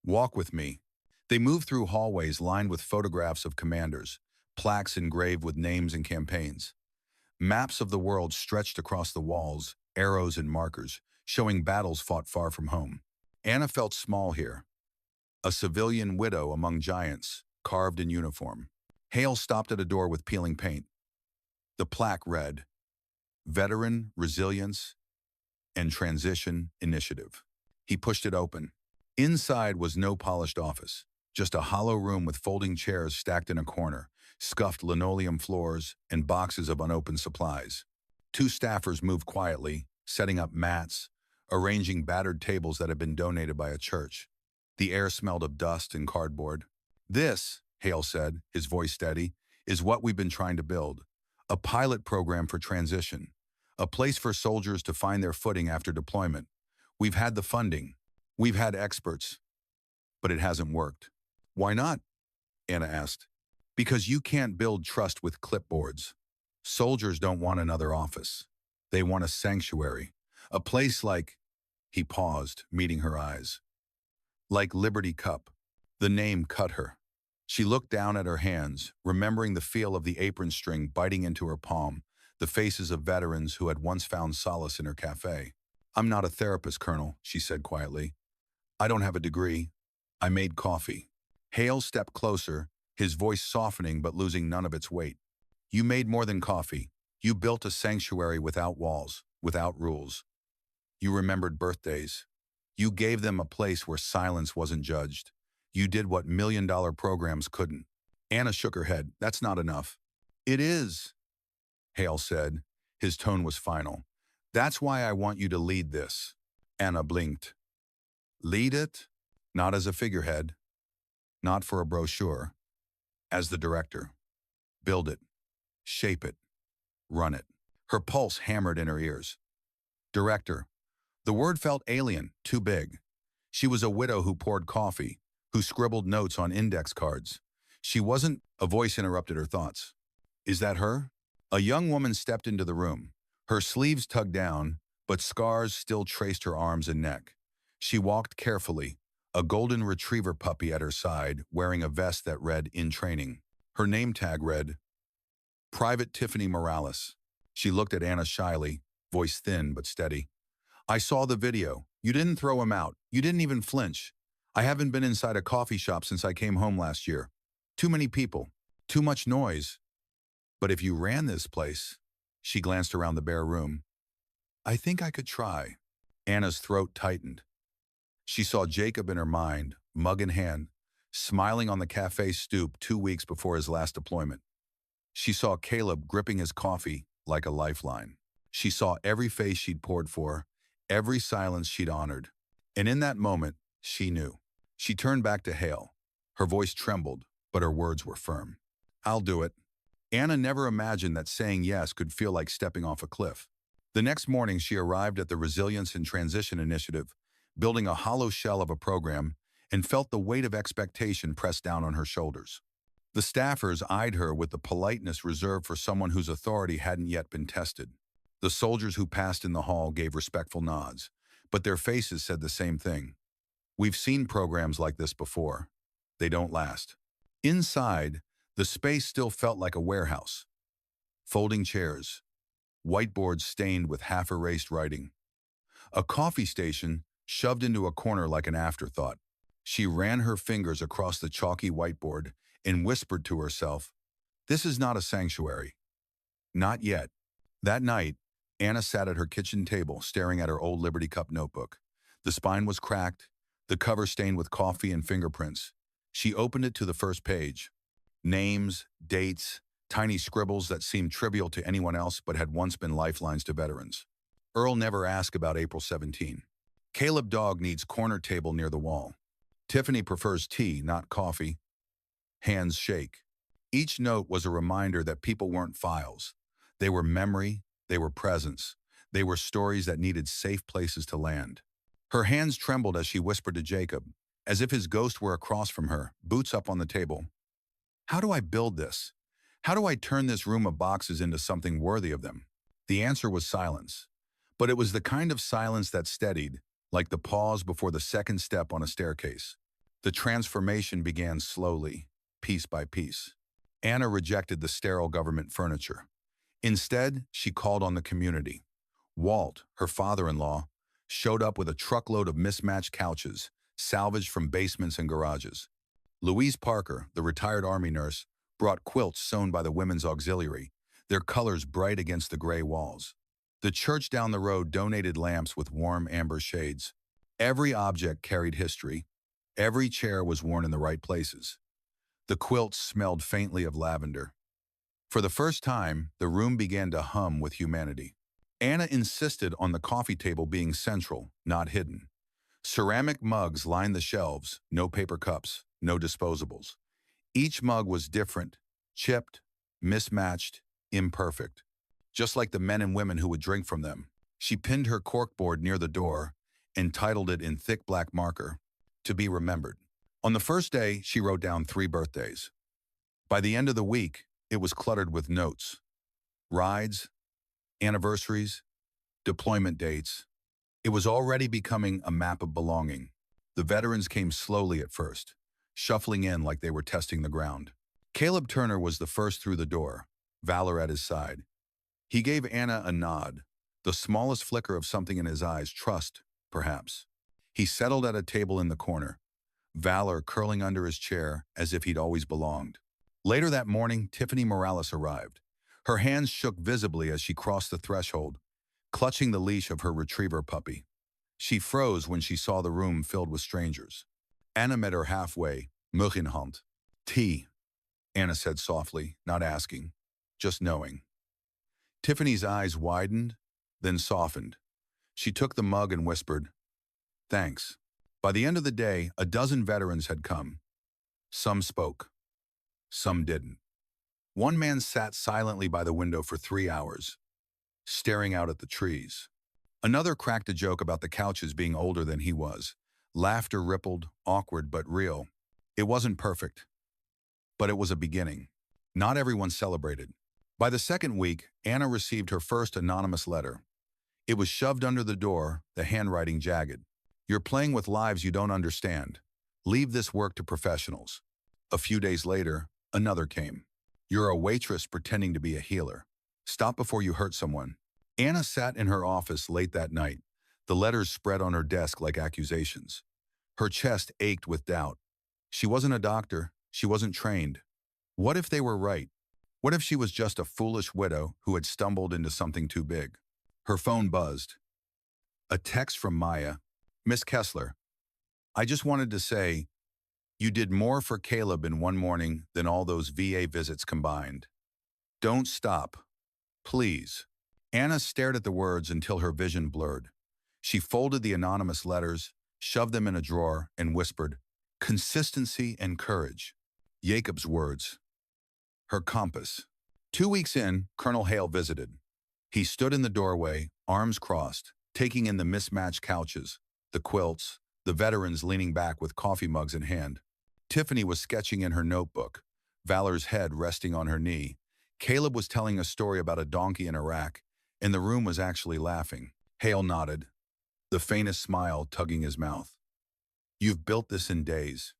"Walk with me." They moved through hallways lined with photographs of commanders, plaques engraved with names and campaigns. Maps of the world stretched across the walls, arrows and markers, showing battles fought far from home. Anna felt small here, a civilian widow among giants, carved in uniform. Hale stopped at a door with peeling paint. The plaque read, "Veteran, Resilience, and Transition Initiative." He pushed it open. Inside was no polished office, just a hollow room with folding chairs stacked in a corner, scuffed linoleum floors, and boxes of unopened supplies. Two staffers moved quietly, setting up mats, arranging battered tables that had been donated by a church. The air smelled of dust and cardboard. "This," Hale said, his voice steady, "is what we've been trying to build. A pilot program for transition. A place for soldiers to find their footing after deployment. We've had the funding. We've had experts. But it hasn't worked." "Why not?" Anna asked. "Because you can't build trust with clipboards. Soldiers don't want another office. They want a sanctuary. A place like—" He paused, meeting her eyes. "Like Liberty Cup." The name cut her. She looked down at her hands, remembering the feel of the apron string biting into her palm, the faces of veterans who had once found solace in her cafe. "I'm not a therapist, Colonel," she said quietly. "I don't have a degree. I made coffee." Hale stepped closer, his voice softening but losing none of its weight. "You made more than coffee. You built a sanctuary without walls, without rules. You remembered birthdays. You gave them a place where silence wasn't judged. You did what million-dollar programs couldn't." Anna shook her head. "That's not enough." "It is," Hale said. His tone was final. "That's why I want you to lead this." Anna blinked. "Lead it?" "Not as a figurehead. Not for a brochure. As the director. Build it. Shape it. Run it." Her pulse hammered in her ears. Director. The word felt alien, too big. She was a widow who poured coffee, who scribbled notes on index cards. She wasn't— A voice interrupted her thoughts. "Is that her?" A young woman stepped into the room. Her sleeves tugged down, but scars still traced her arms and neck. She walked carefully, a golden retriever puppy at her side, wearing a vest that read "In Training." Her name tag read, "Private Tiffany Morales." She looked at Anna shyly, voice thin but steady. "I saw the video. You didn't throw him out. You didn't even flinch. I haven't been inside a coffee shop since I came home last year. Too many people. Too much noise. But if you ran this place—" She glanced around the bare room. "I think I could try." Anna's throat tightened. She saw Jacob in her mind, mug in hand, smiling on the cafe stoop 2 weeks before his last deployment. She saw Caleb gripping his coffee like a lifeline. She saw every face she'd poured for, every silence she'd honored. And in that moment, she knew. She turned back to Hale. Her voice trembled, but her words were firm. "I'll do it." Anna never imagined that saying yes could feel like stepping off a cliff. The next morning, she arrived at the Resilience and Transition Initiative, building a hollow shell of a program, and felt the weight of expectation pressed down on her shoulders. The staffers eyed her with the politeness reserved for someone whose authority hadn't yet been tested. The soldiers who passed in the hall gave respectful nods, but their faces said the same thing. "We've seen programs like this before. They don't last." Inside, The space still felt like a warehouse. Folding chairs, whiteboards stained with half-erased writing. A coffee station shoved into a corner like an afterthought. She ran her fingers across the chalky whiteboard and whispered to herself, "This is not a sanctuary. Not yet." That night, Anna sat at her kitchen table staring at her old Liberty Cup notebook. The spine was cracked, the cover stained with coffee and fingerprints. She opened it to the first page. Names, dates, tiny scribbles that seemed trivial to anyone else but had once been lifelines to veterans. Earl never asked about April 17. Caleb Dog needs corner table near the wall. Tiffany prefers tea, not coffee. Hands shake. Each note was a reminder that people weren't files. They were memory, they were presence, they were stories that needed safe places to land. Her hands trembled as she whispered to Jacob, as if his ghost were across from her, boots up on the table. "How do I build this? How do I turn this room of boxes into something worthy of them?" The answer was silence. But it was the kind of silence that steadied, like the pause before the second step on a staircase. The transformation began slowly, piece by piece. Anna rejected the sterile government furniture. Instead, she called on the community. Walt, her father-in-law, showed up with a truckload of mismatched couches, salvaged from basements and garages. Louise Parker, the retired Army nurse, brought quilts sewn by the Women's Auxiliary, their colors bright against the gray walls. The church down the road donated lamps with warm amber shades. Every object carried history. Every chair was worn in the right places. The quilts smelled faintly of lavender. For the first time, the room began to hum with humanity. Anna insisted on the coffee table being central, not hidden. Ceramic mugs lined the shelves, no paper cups, no disposables. Each mug was different, chipped, mismatched, imperfect. Just like the men and women who would drink from them. She pinned her corkboard near the door and titled it in thick black marker, "To be remembered." On the first day, she wrote down 3 birthdays. By the end of the week, it was cluttered with notes. Rides, anniversaries, deployment dates. It was already becoming a map of belonging. The veterans came slowly at first, shuffling in like they were testing the ground. Caleb Turner was the first through the door, Valor at his side. He gave Anna a nod, the smallest flicker of something in his eyes, trust, perhaps. He settled at a table in the corner, Valor curling under his chair as if he'd always belonged. Later that morning, Tiffany Morales arrived. Her hands shook visibly as she crossed the threshold, clutching the leash of her retriever puppy. She froze when she saw the room filled with strangers. Anna met her halfway, mug in hand. "Tea," Anna said softly, not asking, just knowing. Tiffany's eyes widened, then softened. She took the mug and whispered, "Thanks." By the end of the day, a dozen veterans had come. Some spoke. Some didn't. One man sat silently by the window for 3 hours, staring out at the trees. Another cracked a joke about the couches being older than he was. Laughter rippled, awkward but real. It wasn't perfect, but it was a beginning. Not everyone celebrated. By the second week, Anna received her first anonymous letter. It was shoved under the door, the handwriting jagged. "You're playing with lives you don't understand. Leave this work to professionals." A few days later, another came. "You're a waitress pretending to be a healer. Stop before you hurt someone." Anna sat in her office late that night, the letters spread on her desk like accusations. Her chest ached with doubt. She wasn't a doctor. She wasn't trained. What if they were right? What if she was just a foolish widow who had stumbled into something too big? Her phone buzzed. A text from Maya. "Miss Kessler, I just wanted to say, you did more for Caleb in one morning than all those VA visits combined. Don't stop. Please." Anna stared at the words until her vision blurred. She folded the anonymous letters, shoved them in a drawer, and whispered, "Consistency and courage." Jacob's words. Her compass. 2 weeks in, Colonel Hale visited. He stood in the doorway, arms crossed, taking in the mismatched couches, the quilts, the veterans leaning back with coffee mugs in hand. Tiffany was sketching in her notebook, Valor's head resting on her knee. Caleb was telling a story about a donkey in Iraq, and the room was actually laughing. Hale nodded, the faintest smile tugging his mouth. "You've built this in days.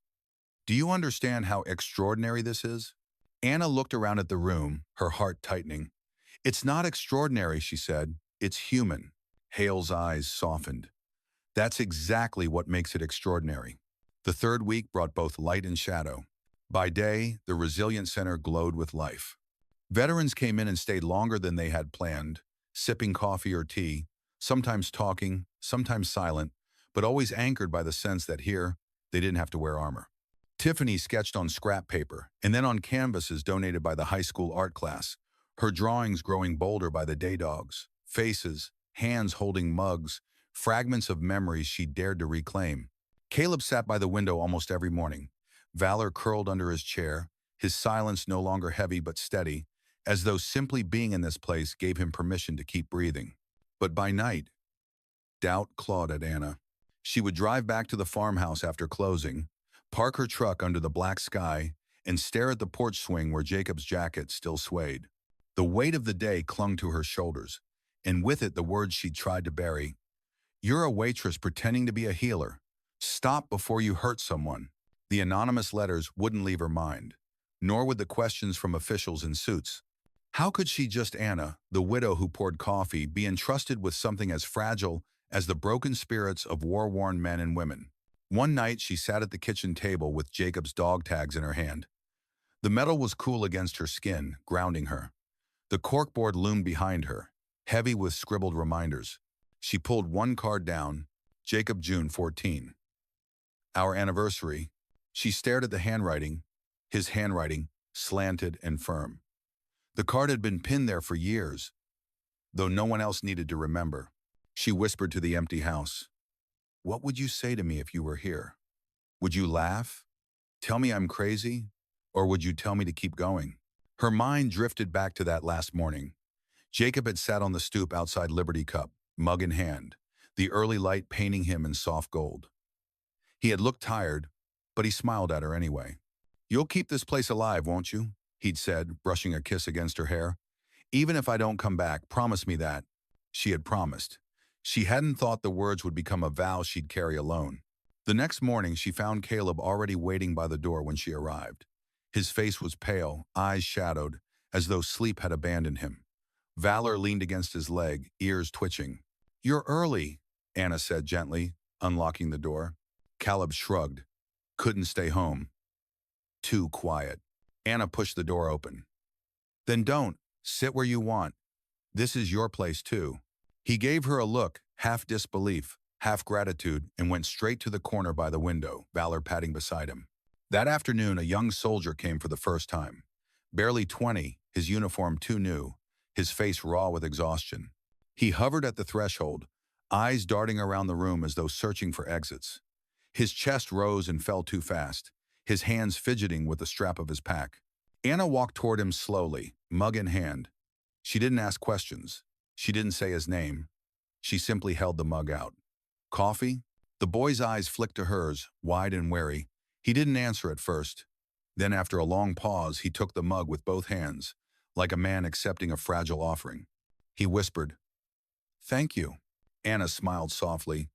Do you understand how extraordinary this is?" Anna looked around at the room, her heart tightening. It's not extraordinary, she said. It's human. Hale's eyes softened. That's exactly what makes it extraordinary. The third week brought both light and shadow. By day, the Resilient Center glowed with life. Veterans came in and stayed longer than they had planned, sipping coffee or tea, sometimes talking, sometimes silent, but always anchored by the sense that here, they didn't have to wear armor. Tiffany sketched on scrap paper and then on canvases donated by the high school art class, her drawings growing bolder by the day dogs, faces, hands holding mugs, fragments of memories she dared to reclaim. Caleb sat by the window almost every morning, Valor curled under his chair, his silence no longer heavy but steady, as though simply being in this place gave him permission to keep breathing. But by night, doubt clawed at Anna. She would drive back to the farmhouse after closing, park her truck under the black sky, and stare at the porch swing where Jacob's jacket still swayed. The weight of the day clung to her shoulders, and with it the words she'd tried to bury. You're a waitress pretending to be a healer. Stop before you hurt someone. The anonymous letters wouldn't leave her mind, nor would the questions from officials in suits. How could she, just Anna, the widow who poured coffee, be entrusted with something as fragile as the broken spirits of war-worn men and women? One night she sat at the kitchen table with Jacob's dog tags in her hand. The metal was cool against her skin, grounding her. The corkboard loomed behind her, heavy with scribbled reminders. She pulled one card down, Jacob, June 14. Our anniversary. She stared at the handwriting, his handwriting, slanted and firm. The card had been pinned there for years, though no one else needed to remember. She whispered to the empty house. What would you say to me if you were here? Would you laugh? Tell me I'm crazy? Or would you tell me to keep going? Her mind drifted back to that last morning. Jacob had sat on the stoop outside Liberty Cup, mug in hand, the early light painting him in soft gold. He had looked tired, but he smiled at her anyway. You'll keep this place alive, won't you? He'd said, brushing a kiss against her hair. Even if I don't come back, promise me that. She had promised. She hadn't thought the words would become a vow she'd carry alone. The next morning, she found Caleb already waiting by the door when she arrived. His face was pale, eyes shadowed, as though sleep had abandoned him. Valor leaned against his leg, ears twitching. You're early, Anna said gently, unlocking the door. Caleb shrugged. Couldn't stay home. Too quiet. Anna pushed the door open. Then don't. Sit where you want. This is your place too. He gave her a look, half disbelief, half gratitude, and went straight to the corner by the window, Valor padding beside him. That afternoon, a young soldier came for the first time. Barely 20, his uniform too new, his face raw with exhaustion. He hovered at the threshold, eyes darting around the room as though searching for exits. His chest rose and fell too fast, his hands fidgeting with the strap of his pack. Anna walked toward him slowly, mug in hand. She didn't ask questions. She didn't say his name. She simply held the mug out. Coffee? The boy's eyes flicked to hers, wide and wary. He didn't answer at first. Then after a long pause, he took the mug with both hands, like a man accepting a fragile offering. He whispered, Thank you. Anna smiled softly.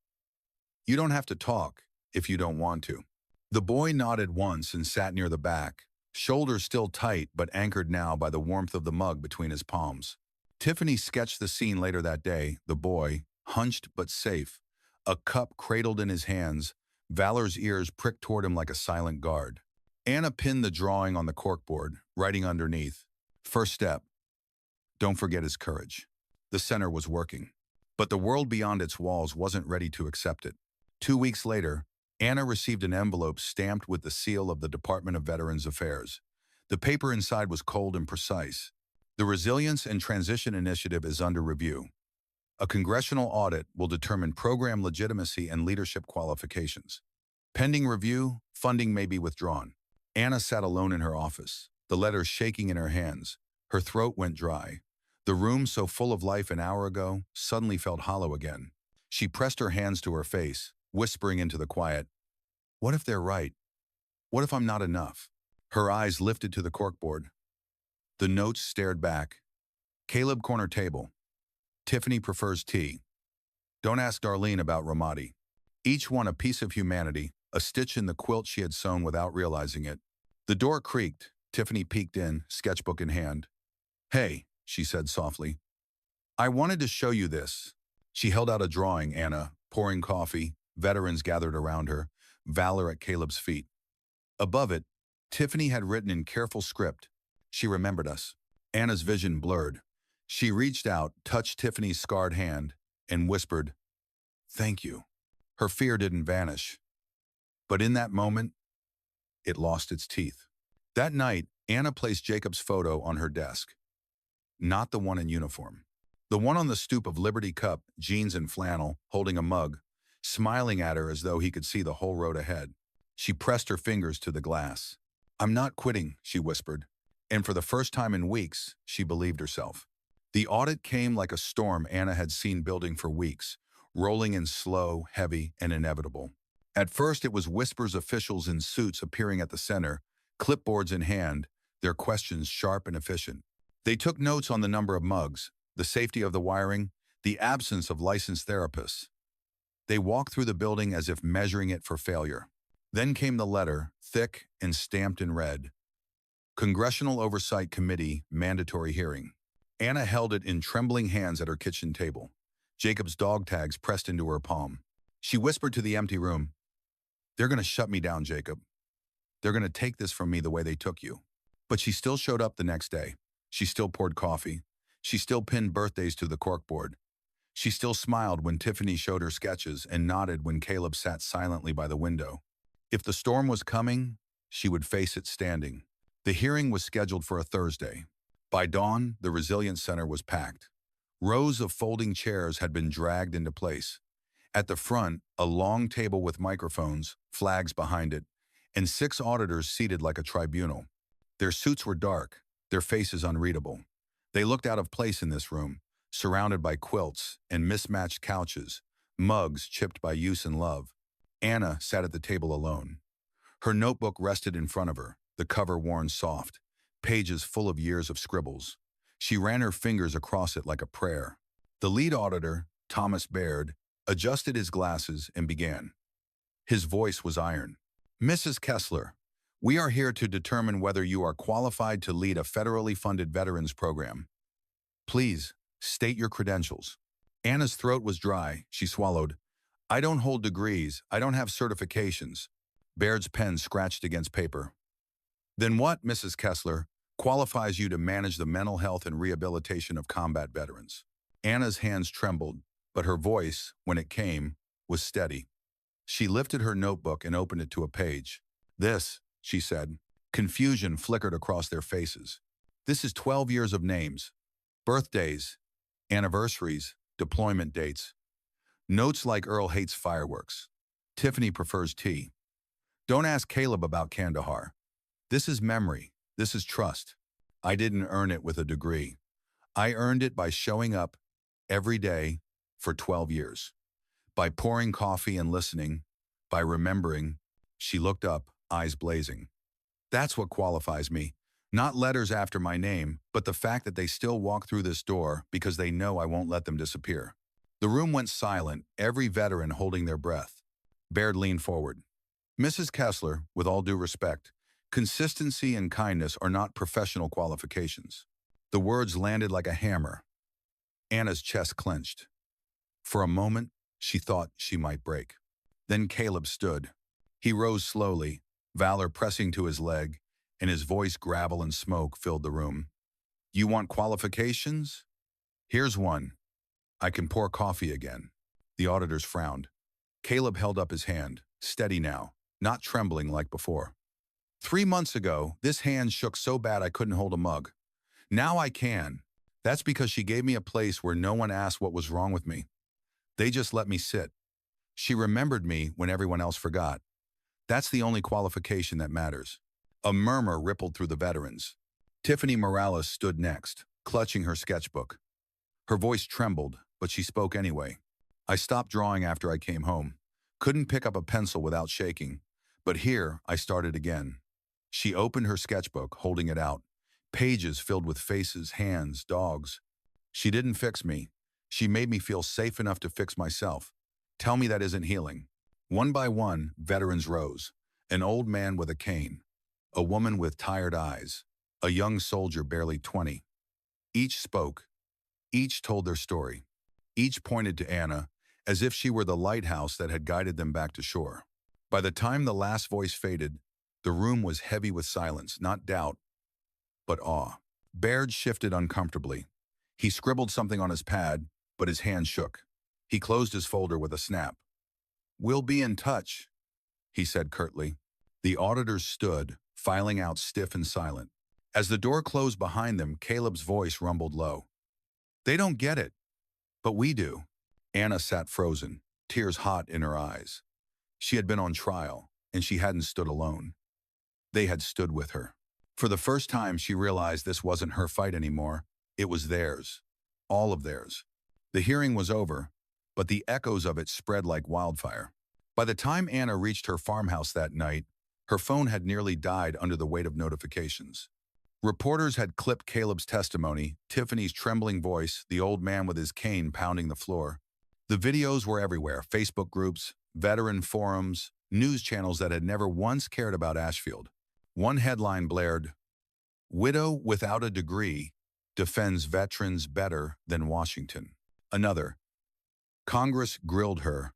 You don't have to talk if you don't want to. The boy nodded once and sat near the back, shoulders still tight but anchored now by the warmth of the mug between his palms. Tiffany sketched the scene later that day, the boy, hunched but safe, a cup cradled in his hands, Valor's ears pricked toward him like a silent guard. Anna pinned the drawing on the corkboard, writing underneath, First step. Don't forget his courage. The center was working, but the world beyond its walls wasn't ready to accept it. 2 weeks later, Anna received an envelope stamped with the seal of the Department of Veterans Affairs. The paper inside was cold and precise. The Resilience and Transition Initiative is under review. A congressional audit will determine program legitimacy and leadership qualifications. Pending review, funding may be withdrawn. Anna sat alone in her office, the letters shaking in her hands. Her throat went dry. The room, so full of life an hour ago, suddenly felt hollow again. She pressed her hands to her face, whispering into the quiet, What if they're right? What if I'm not enough? Her eyes lifted to the corkboard. The notes stared back. Caleb, corner table. Tiffany prefers tea. Don't ask Darlene about Ramadi. Each one a piece of humanity, a stitch in the quilt she had sewn without realizing it. The door creaked. Tiffany peeked in, sketchbook in hand. "Hey," she said softly. "I wanted to show you this." She held out a drawing, Anna, pouring coffee, veterans gathered around her, valor at Caleb's feet. Above it, Tiffany had written in careful script, "She remembered us." Anna's vision blurred. She reached out, touched Tiffany's scarred hand, and whispered, "Thank you." Her fear didn't vanish. But in that moment, it lost its teeth. That night, Anna placed Jacob's photo on her desk. Not the one in uniform. The one on the stoop of Liberty Cup, jeans and flannel, holding a mug, smiling at her as though he could see the whole road ahead. She pressed her fingers to the glass. "I'm not quitting," she whispered. And for the first time in weeks, she believed herself. The audit came like a storm Anna had seen building for weeks, rolling in slow, heavy, and inevitable. At first, it was whispers officials in suits appearing at the center, clipboards in hand, their questions sharp and efficient. They took notes on the number of mugs, the safety of the wiring, the absence of licensed therapists. They walked through the building as if measuring it for failure. Then came the letter, thick and stamped in red. Congressional Oversight Committee, mandatory hearing. Anna held it in trembling hands at her kitchen table. Jacob's dog tags pressed into her palm. She whispered to the empty room, "They're going to shut me down, Jacob. They're going to take this from me the way they took you." But she still showed up the next day. She still poured coffee. She still pinned birthdays to the corkboard. She still smiled when Tiffany showed her sketches and nodded when Caleb sat silently by the window. If the storm was coming, she would face it standing. The hearing was scheduled for a Thursday. By dawn, the Resilience Center was packed. Rows of folding chairs had been dragged into place. At the front, a long table with microphones, flags behind it, and 6 auditors seated like a tribunal. Their suits were dark, their faces unreadable. They looked out of place in this room, surrounded by quilts and mismatched couches, mugs chipped by use and love. Anna sat at the table alone. Her notebook rested in front of her, the cover worn soft, pages full of years of scribbles. She ran her fingers across it like a prayer. The lead auditor, Thomas Baird, adjusted his glasses and began. His voice was iron. "Mrs. Kessler, we are here to determine whether you are qualified to lead a federally funded veterans program. Please, state your credentials." Anna's throat was dry. She swallowed. "I don't hold degrees. I don't have certifications." Baird's pen scratched against paper. "Then what, Mrs. Kessler, qualifies you to manage the mental health and rehabilitation of combat veterans?" Anna's hands trembled, but her voice, when it came, was steady. She lifted her notebook and opened it to a page. "This," she said. Confusion flickered across their faces. "This is 12 years of names, birthdays, anniversaries, deployment dates. Notes like Earl hates fireworks. Tiffany prefers tea. Don't ask Caleb about Kandahar. This is memory. This is trust. I didn't earn it with a degree. I earned it by showing up every day for 12 years. By pouring coffee and listening, by remembering." She looked up, eyes blazing. "That's what qualifies me. Not letters after my name, but the fact that they still walk through this door because they know I won't let them disappear." The room went silent, every veteran holding their breath. Baird leaned forward. "Mrs. Kessler, with all due respect, consistency and kindness are not professional qualifications." The words landed like a hammer. Anna's chest clenched. For a moment, she thought she might break. Then Caleb stood. He rose slowly, valor pressing to his leg, and his voice, gravel and smoke, filled the room. "You want qualifications? Here's one. I can pour coffee again." The auditors frowned. Caleb held up his hand, steady now, not trembling like before. 3 months ago, this hand shook so bad I couldn't hold a mug. Now I can. That's because she gave me a place where no one asked what was wrong with me. They just let me sit. She remembered me when everyone else forgot. That's the only qualification that matters." A murmur rippled through the veterans. Tiffany Morales stood next, clutching her sketchbook. Her voice trembled, but she spoke anyway. "I stopped drawing after I came home. Couldn't pick up a pencil without shaking. But here, I started again." She opened her sketchbook, holding it out. Pages filled with faces, hands, dogs. "She didn't fix me. She made me feel safe enough to fix myself. Tell me that isn't healing." One by one, veterans rose. An old man with a cane. a woman with tired eyes, a young soldier barely 20. Each spoke. Each told their story. Each pointed to Anna, as if she were the lighthouse that had guided them back to shore. By the time the last voice faded, the room was heavy with silence, not doubt, but awe. Baird shifted uncomfortably. He scribbled something on his pad, but his hand shook. He closed his folder with a snap. "We'll be in touch," he said curtly. The auditors stood, filing out stiff and silent. As the door closed behind them, Caleb's voice rumbled low. "They don't get it, but we do." Anna sat frozen, tears hot in her eyes. She had been on trial, and she hadn't stood alone. They had stood with her. For the first time, she realized this wasn't her fight anymore. It was theirs. All of theirs. The hearing was over, but the echoes of it spread like wildfire. By the time Anna reached her farmhouse that night, her phone had nearly died under the weight of notifications. Reporters had clipped Caleb's testimony, Tiffany's trembling voice, the old man with his cane pounding the floor. The videos were everywhere, Facebook groups, veteran forums, news channels that had never once cared about Ashfield. One headline blared, "Widow without a degree defends veterans better than Washington." Another, "Congress grilled her,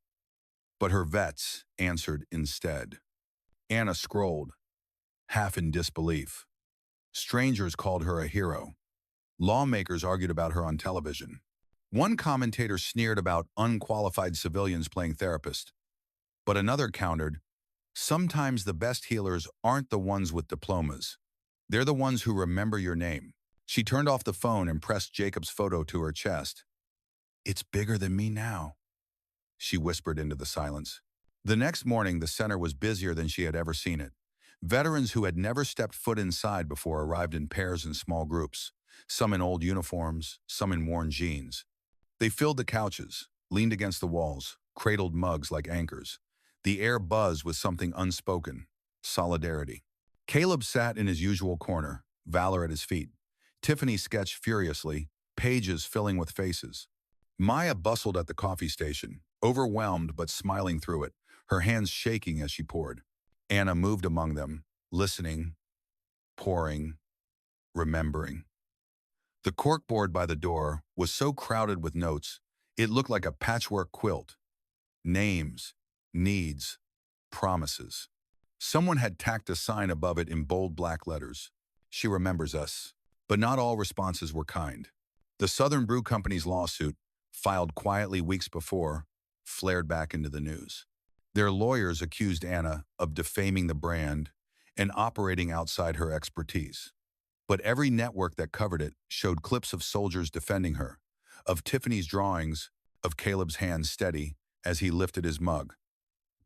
but her vets answered instead." Anna scrolled, half in disbelief. Strangers called her a hero. Lawmakers argued about her on television. One commentator sneered about unqualified civilians playing therapist, but another countered, "Sometimes the best healers aren't the ones with diplomas. They're the ones who remember your name." She turned off the phone and pressed Jacob's photo to her chest. "It's bigger than me now," she whispered into the silence. The next morning, the center was busier than she had ever seen it. Veterans who had never stepped foot inside before arrived in pairs and small groups, some in old uniforms, some in worn jeans. They filled the couches, leaned against the walls, cradled mugs like anchors. The air buzzed with something unspoken, solidarity. Caleb sat in his usual corner, Valor at his feet. Tiffany sketched furiously, pages filling with faces. Maya bustled at the coffee station, overwhelmed but smiling through it, her hands shaking as she poured. Anna moved among them, listening, pouring, remembering. The corkboard by the door was so crowded with notes, it looked like a patchwork quilt. Names, needs, promises. Someone had tacked a sign above it in bold black letters. "She remembers us." But not all responses were kind. The Southern Brew Company's lawsuit, filed quietly weeks before, flared back into the news. Their lawyers accused Anna of defaming the brand and operating outside her expertise. But every network that covered it showed clips of soldiers defending her, of Tiffany's drawings, of Caleb's hands steady as he lifted his mug.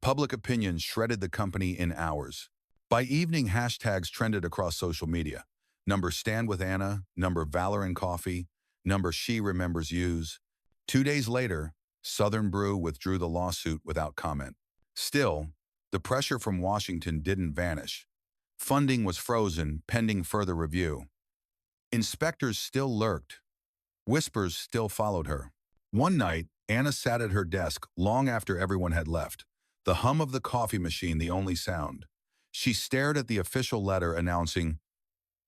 Public opinion shredded the company in hours. By evening, hashtags trended across social media. Number Stand with Anna, number Valor and Coffee, number She Remembers Yous. 2 days later, Southern Brew withdrew the lawsuit without comment. Still, the pressure from Washington didn't vanish. Funding was frozen, pending further review. Inspectors still lurked. Whispers still followed her. One night, Anna sat at her desk long after everyone had left, the hum of the coffee machine the only sound. She stared at the official letter announcing,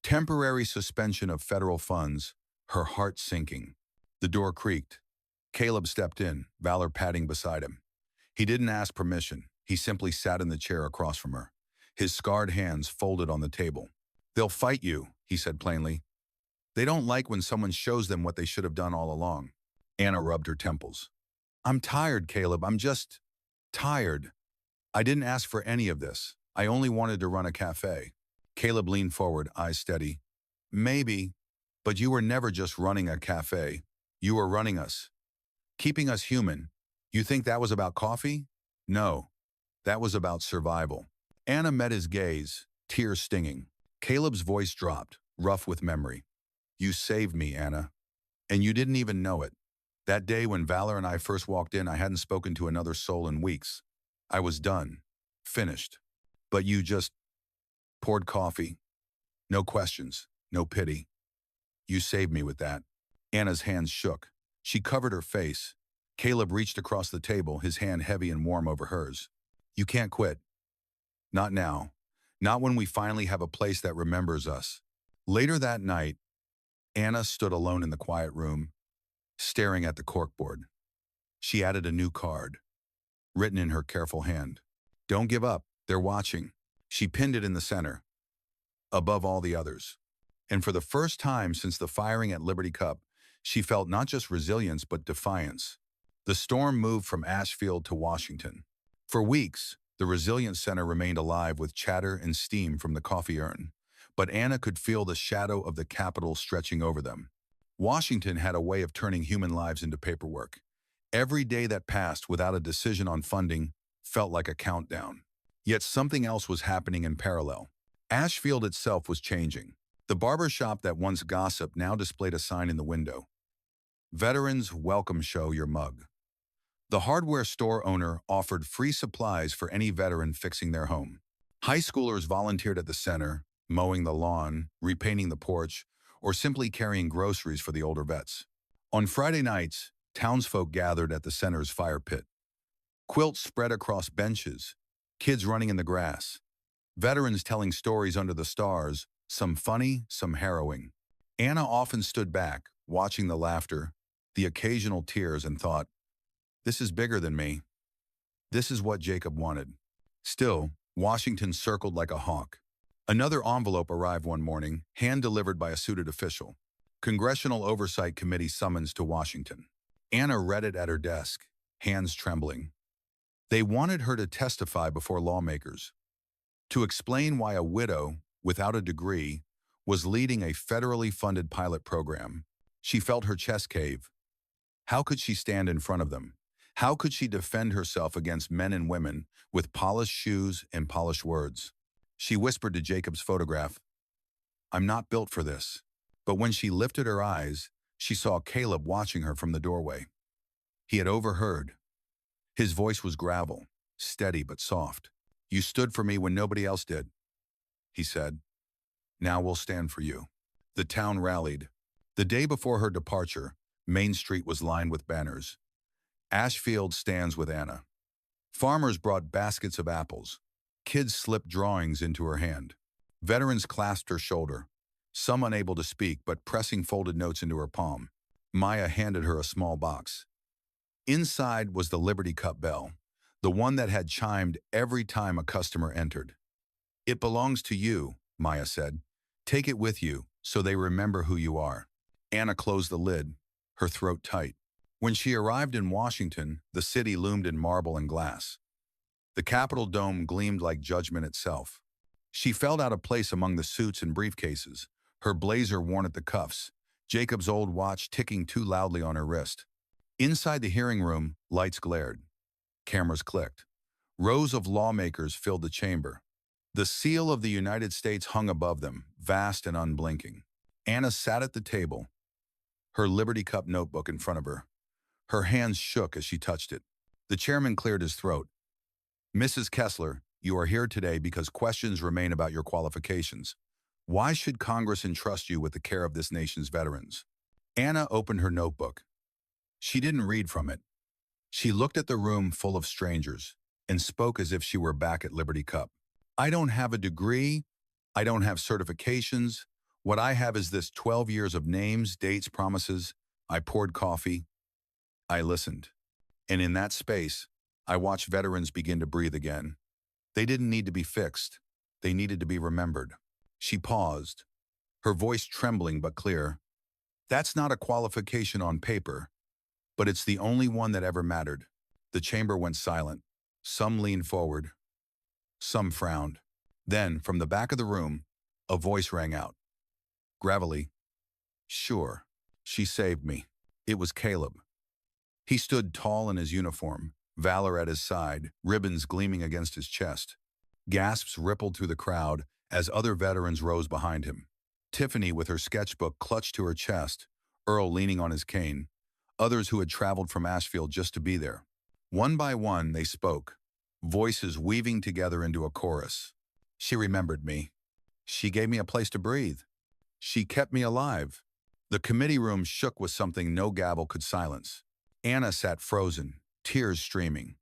"Temporary suspension of federal funds," her heart sinking. The door creaked. Caleb stepped in, Valor padding beside him. He didn't ask permission. He simply sat in the chair across from her, his scarred hands folded on the table. "They'll fight you," he said plainly. "They don't like when someone shows them what they should have done all along." Anna rubbed her temples. "I'm tired, Caleb. I'm just tired. I didn't ask for any of this. I only wanted to run a cafe." Caleb leaned forward, eyes steady. "Maybe, but you were never just running a cafe. You were running us. Keeping us human. You think that was about coffee? No, that was about survival." Anna met his gaze, tears stinging. Caleb's voice dropped, rough with memory. "You saved me, Anna. And you didn't even know it. That day when Valor and I first walked in, I hadn't spoken to another soul in weeks. I was done. Finished. But you just poured coffee. No questions. No pity. You saved me with that." Anna's hands shook. She covered her face. Caleb reached across the table, his hand heavy and warm over hers. "You can't quit. Not now. Not when we finally have a place that remembers us. Later that night, Anna stood alone in the quiet room, staring at the corkboard. She added a new card, written in her careful hand. Don't give up, they're watching. She pinned it in the center, above all the others. And for the first time since the firing at Liberty Cup, she felt not just resilience but defiance. The storm moved from Ashfield to Washington. For weeks, the Resilience Center remained alive with chatter and steam from the coffee urn, but Anna could feel the shadow of the Capitol stretching over them. Washington had a way of turning human lives into paperwork. Every day that passed without a decision on funding felt like a countdown. Yet something else was happening in parallel. Ashfield itself was changing. The barber shop that once gossiped now displayed a sign in the window. Veterans welcome, show your mug. The hardware store owner offered free supplies for any veteran fixing their home. High schoolers volunteered at the center, mowing the lawn, repainting the porch, or simply carrying groceries for the older vets. On Friday nights, townsfolk gathered at the center's fire pit. Quilts spread across benches, kids running in the grass, veterans telling stories under the stars, some funny, some harrowing. Anna often stood back, watching the laughter, the occasional tears, and thought, this is bigger than me. This is what Jacob wanted. Still, Washington circled like a hawk. Another envelope arrived one morning, hand-delivered by a suited official. Congressional Oversight Committee summons to Washington. Anna read it at her desk, hands trembling. They wanted her to testify before lawmakers, to explain why a widow, without a degree, was leading a federally funded pilot program. She felt her chest cave. How could she stand in front of them? How could she defend herself against men and women with polished shoes and polished words? She whispered to Jacob's photograph, I'm not built for this. But when she lifted her eyes, she saw Caleb watching her from the doorway. He had overheard. His voice was gravel, steady but soft. You stood for me when nobody else did, he said. Now we'll stand for you. The town rallied. The day before her departure, Main Street was lined with banners. Ashfield stands with Anna. Farmers brought baskets of apples. Kids slipped drawings into her hand. Veterans clasped her shoulder, some unable to speak but pressing folded notes into her palm. Maya handed her a small box. Inside was the Liberty Cup bell, the one that had chimed every time a customer entered. It belongs to you, Maya said. Take it with you so they remember who you are. Anna closed the lid, her throat tight. When she arrived in Washington, the city loomed in marble and glass. The Capitol dome gleamed like judgment itself. She felt out of place among the suits and briefcases, her blazer worn at the cuffs, Jacob's old watch ticking too loudly on her wrist. Inside the hearing room, lights glared. Cameras clicked. Rows of lawmakers filled the chamber. The seal of the United States hung above them, vast and unblinking. Anna sat at the table, her Liberty Cup notebook in front of her. Her hands shook as she touched it. The chairman cleared his throat. Mrs. Kessler, you are here today because questions remain about your qualifications. Why should Congress entrust you with the care of this nation's veterans? Anna opened her notebook. She didn't read from it. She looked at the room full of strangers and spoke as if she were back at Liberty Cup. I don't have a degree. I don't have certifications. What I have is this 12 years of names, dates, promises. I poured coffee. I listened. And in that space, I watched veterans begin to breathe again. They didn't need to be fixed. They needed to be remembered. She paused, her voice trembling but clear. That's not a qualification on paper, but it's the only one that ever mattered. The chamber went silent. Some leaned forward. Some frowned. Then, from the back of the room, a voice rang out. Gravelly. Sure. She saved me. It was Caleb. He stood tall in his uniform, valor at his side, ribbons gleaming against his chest. Gasps rippled through the crowd as other veterans rose behind him. Tiffany, with her sketchbook clutched to her chest, Earl leaning on his cane, others who had traveled from Ashfield just to be there. One by one, they spoke, voices weaving together into a chorus. She remembered me. She gave me a place to breathe. She kept me alive. The committee room shook with something no gavel could silence. Anna sat frozen, tears streaming.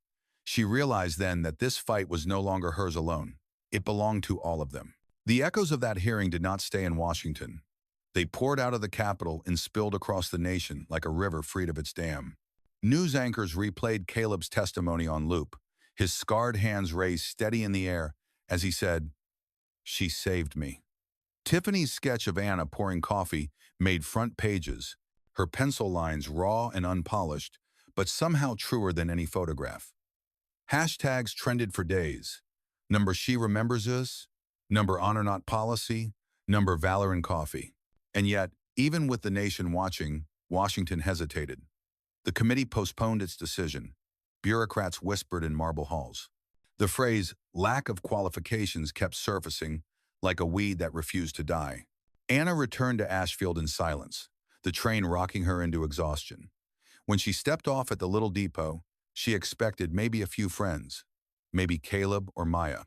She realized then that this fight was no longer hers alone. It belonged to all of them. The echoes of that hearing did not stay in Washington. They poured out of the Capitol and spilled across the nation like a river freed of its dam. News anchors replayed Caleb's testimony on loop, his scarred hands raised steady in the air as he said, "She saved me." Tiffany's sketch of Anna pouring coffee made front pages, her pencil lines raw and unpolished, but somehow truer than any photograph. Hashtags trended for days. Number she remembers us, number honor not policy, number valor in coffee. And yet, even with the nation watching, Washington hesitated. The committee postponed its decision. Bureaucrats whispered in marble halls. The phrase, lack of qualifications, kept surfacing like a weed that refused to die. Anna returned to Ashfield in silence, the train rocking her into exhaustion. When she stepped off at the little depot, she expected maybe a few friends, maybe Caleb or Maya.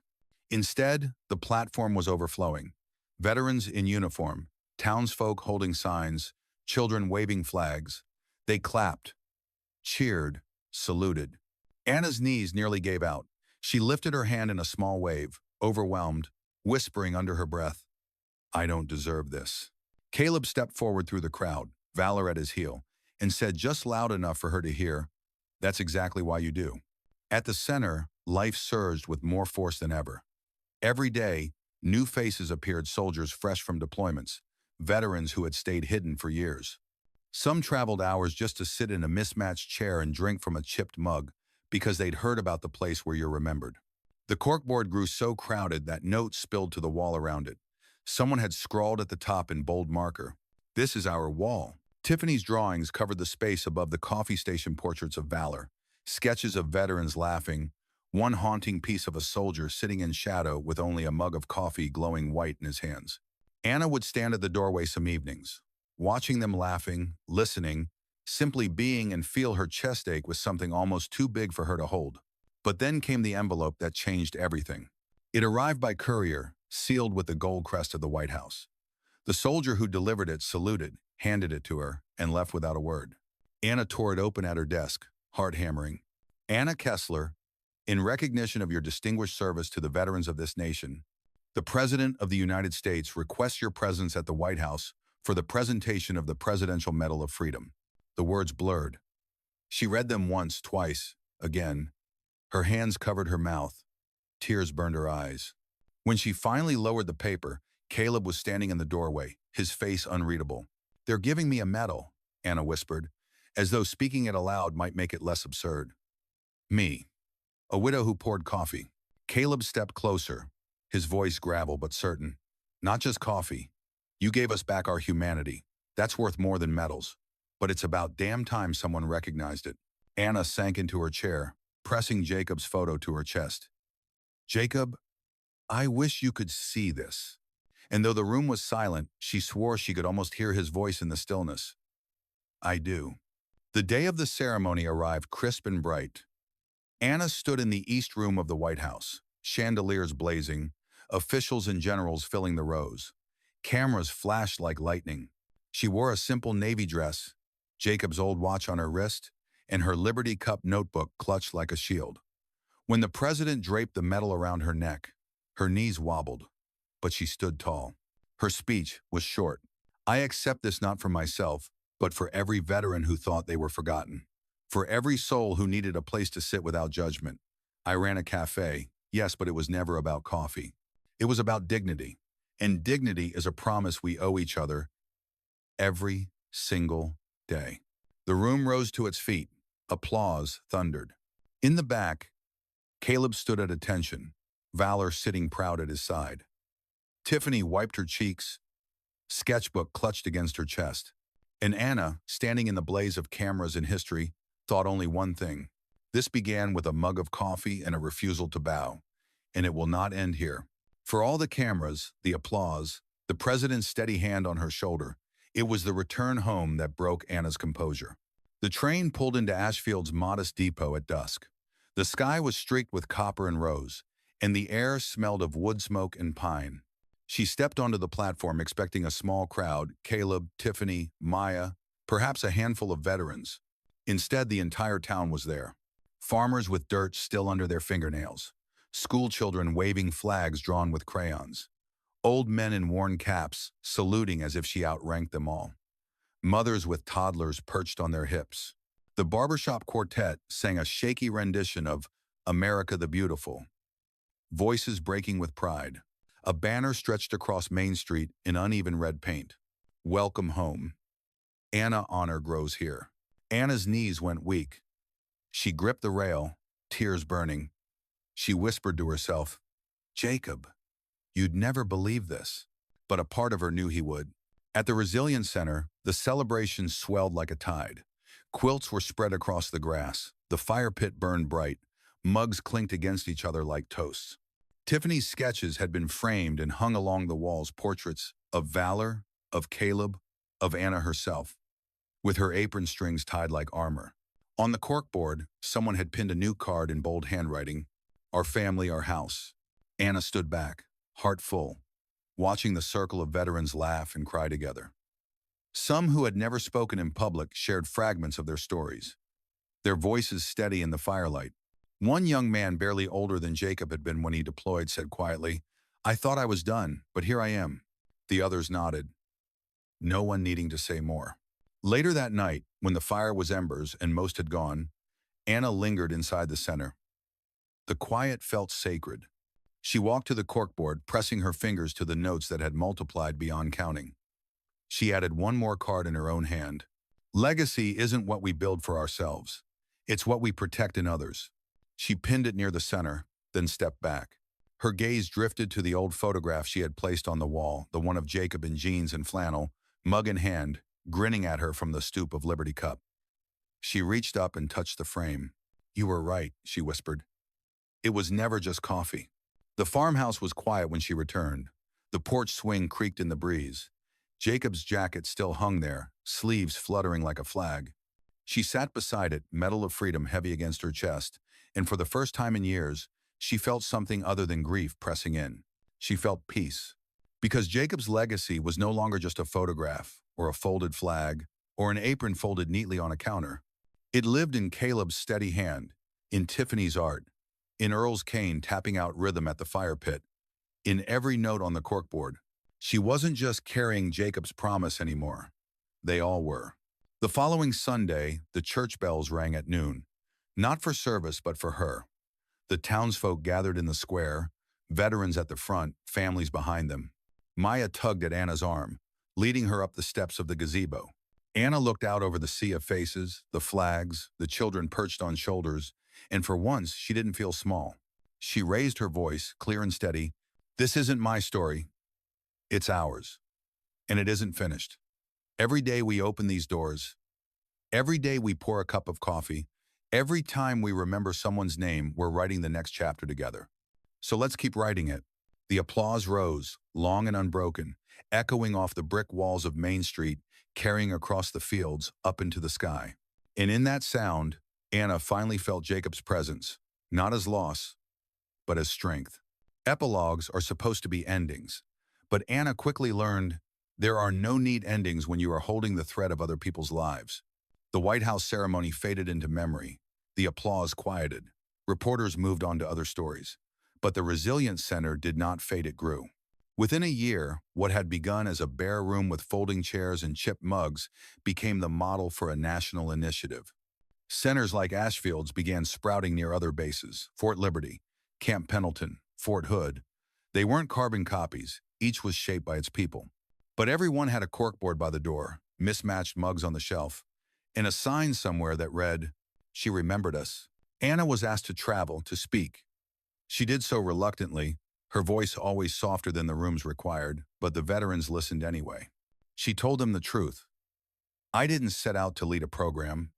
Instead, the platform was overflowing. Veterans in uniform, townsfolk holding signs, children waving flags. They clapped, cheered, saluted. Anna's knees nearly gave out. She lifted her hand in a small wave, overwhelmed, whispering under her breath, "I don't deserve this." Caleb stepped forward through the crowd, valor at his heel, and said just loud enough for her to hear, "That's exactly why you do." At the center, life surged with more force than ever. Every day, new faces appeared, soldiers fresh from deployments, veterans who had stayed hidden for years. Some traveled hours just to sit in a mismatched chair and drink from a chipped mug because they'd heard about the place where you're remembered. The corkboard grew so crowded that notes spilled to the wall around it. Someone had scrawled at the top in bold marker, "This is our wall." Tiffany's drawings covered the space above the coffee station portraits of valor, sketches of veterans laughing, one haunting piece of a soldier sitting in shadow with only a mug of coffee glowing white in his hands. Anna would stand at the doorway some evenings, watching them laughing, listening, simply being, and feel her chest ache with something almost too big for her to hold. But then came the envelope that changed everything. It arrived by courier, sealed with the gold crest of the White House. The soldier who delivered it saluted, handed it to her, and left without a word. Anna tore it open at her desk, heart hammering. "Anna Kessler, in recognition of your distinguished service to the veterans of this nation, the President of the United States requests your presence at the White House for the presentation of the Presidential Medal of Freedom." The words blurred. She read them once, twice, again. Her hands covered her mouth. Tears burned her eyes. When she finally lowered the paper, Caleb was standing in the doorway, his face unreadable. "They're giving me a medal," Anna whispered, as though speaking it aloud might make it less absurd. "Me, a widow who poured coffee." Caleb stepped closer, his voice gravel but certain. "Not just coffee. You gave us back our humanity. That's worth more than medals. But it's about damn time someone recognized it." Anna sank into her chair, pressing Jacob's photo to her chest. "Jacob, I wish you could see this." And though the room was silent, she swore she could almost hear his voice in the stillness. "I do." The day of the ceremony arrived crisp and bright. Anna stood in the East Room of the White House, chandeliers blazing, officials and generals filling the rows. Cameras flashed like lightning. She wore a simple navy dress, Jacob's old watch on her wrist, and her Liberty Cup notebook clutched like a shield. When the president draped the medal around her neck, her knees wobbled, but she stood tall. Her speech was short. "I accept this not for myself, but for every veteran who thought they were forgotten. For every soul who needed a place to sit without judgment. I ran a cafe, yes, but it was never about coffee. It was about dignity. And dignity is a promise we owe each other every single day." The room rose to its feet. Applause thundered. In the back, Caleb stood at attention, valor sitting proud at his side. Tiffany wiped her cheeks, sketchbook clutched against her chest. And Anna, standing in the blaze of cameras and history, thought only one thing. This began with a mug of coffee and a refusal to bow, and it will not end here. For all the cameras, the applause, the president's steady hand on her shoulder, it was the return home that broke Anna's composure. The train pulled into Ashfield's modest depot at dusk. The sky was streaked with copper and rose, and the air smelled of wood smoke and pine. She stepped onto the platform expecting a small crowd, Caleb, Tiffany, Maya, perhaps a handful of veterans. Instead, the entire town was there. Farmers with dirt still under their fingernails, School children waving flags drawn with crayons. Old men in worn caps saluting as if she outranked them all. Mothers with toddlers perched on their hips. The barbershop quartet sang a shaky rendition of America the Beautiful, voices breaking with pride. A banner stretched across Main Street in uneven red paint. Welcome home. Anna honor grows here. Anna's knees went weak. She gripped the rail, tears burning. She whispered to herself, Jacob, you'd never believe this. But a part of her knew he would. At the Resilience Center, the celebration swelled like a tide. Quilts were spread across the grass. The fire pit burned bright. Mugs clinked against each other like toasts. Tiffany's sketches had been framed and hung along the walls, portraits of Valor, of Caleb, of Anna herself, with her apron strings tied like armor. On the corkboard, someone had pinned a new card in bold handwriting, Our family, our house. Anna stood back, heart full, watching the circle of veterans laugh and cry together. Some who had never spoken in public shared fragments of their stories, their voices steady in the firelight. One young man, barely older than Jacob had been when he deployed, said quietly, I thought I was done, but here I am. The others nodded, no one needing to say more. Later that night, when the fire was embers and most had gone, Anna lingered inside the center. The quiet felt sacred. She walked to the corkboard, pressing her fingers to the notes that had multiplied beyond counting. She added one more card in her own hand. Legacy isn't what we build for ourselves. It's what we protect in others. She pinned it near the center, then stepped back. Her gaze drifted to the old photograph she had placed on the wall, the one of Jacob in jeans and flannel, mug in hand, grinning at her from the stoop of Liberty Cup. She reached up and touched the frame. You were right, she whispered. It was never just coffee. The farmhouse was quiet when she returned. The porch swing creaked in the breeze. Jacob's jacket still hung there, sleeves fluttering like a flag. She sat beside it, Medal of Freedom heavy against her chest, and for the first time in years, she felt something other than grief pressing in. She felt peace. Because Jacob's legacy was no longer just a photograph, or a folded flag, or an apron folded neatly on a counter. It lived in Caleb's steady hand, in Tiffany's art, in Earl's cane tapping out rhythm at the fire pit, in every note on the corkboard. She wasn't just carrying Jacob's promise anymore. They all were. The following Sunday, the church bells rang at noon. Not for service, but for her. The townsfolk gathered in the square, veterans at the front, families behind them. Maya tugged at Anna's arm, leading her up the steps of the gazebo. Anna looked out over the sea of faces, the flags, the children perched on shoulders, and for once she didn't feel small. She raised her voice, clear and steady. This isn't my story. It's ours. And it isn't finished. Every day we open these doors, every day we pour a cup of coffee, every time we remember someone's name, we're writing the next chapter together. So let's keep writing it. The applause rose, long and unbroken, echoing off the brick walls of Main Street, carrying across the fields up into the sky. And in that sound, Anna finally felt Jacob's presence, not as loss, but as strength. Epilogues are supposed to be endings, but Anna quickly learned there are no neat endings when you are holding the thread of other people's lives. The White House ceremony faded into memory. The applause quieted. Reporters moved on to other stories. But the Resilience Center did not fade, it grew. Within a year, what had begun as a bare room with folding chairs and chipped mugs became the model for a national initiative. Centers like Ashfield's began sprouting near other bases, Fort Liberty, Camp Pendleton, Fort Hood. They weren't carbon copies, each was shaped by its people. But everyone had a corkboard by the door, mismatched mugs on the shelf, and a sign somewhere that read, She remembered us. Anna was asked to travel, to speak. She did so reluctantly, her voice always softer than the rooms required, but the veterans listened anyway. She told them the truth. I didn't set out to lead a program.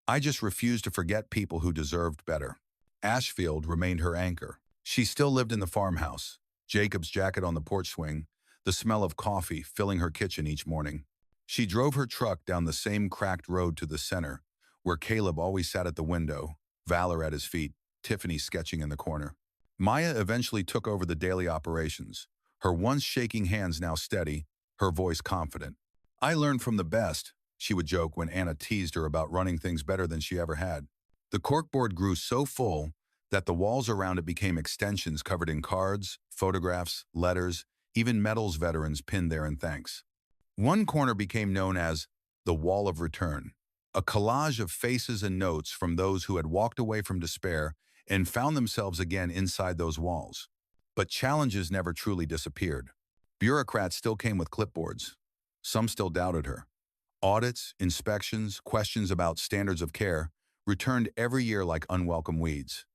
I just refused to forget people who deserved better. Ashfield remained her anchor. She still lived in the farmhouse, Jacob's jacket on the porch swing, the smell of coffee filling her kitchen each morning. She drove her truck down the same cracked road to the center, where Caleb always sat at the window, Valor at his feet, Tiffany sketching in the corner. Maya eventually took over the daily operations, her once shaking hands now steady, her voice confident. I learned from the best, she would joke when Anna teased her about running things better than she ever had. The corkboard grew so full that the walls around it became extensions covered in cards, photographs, letters, even medals veterans pinned there in thanks. One corner became known as the Wall of Return, a collage of faces and notes from those who had walked away from despair and found themselves again inside those walls. But challenges never truly disappeared. Bureaucrats still came with clipboards. Some still doubted her. Audits, inspections, questions about standards of care returned every year like unwelcome weeds.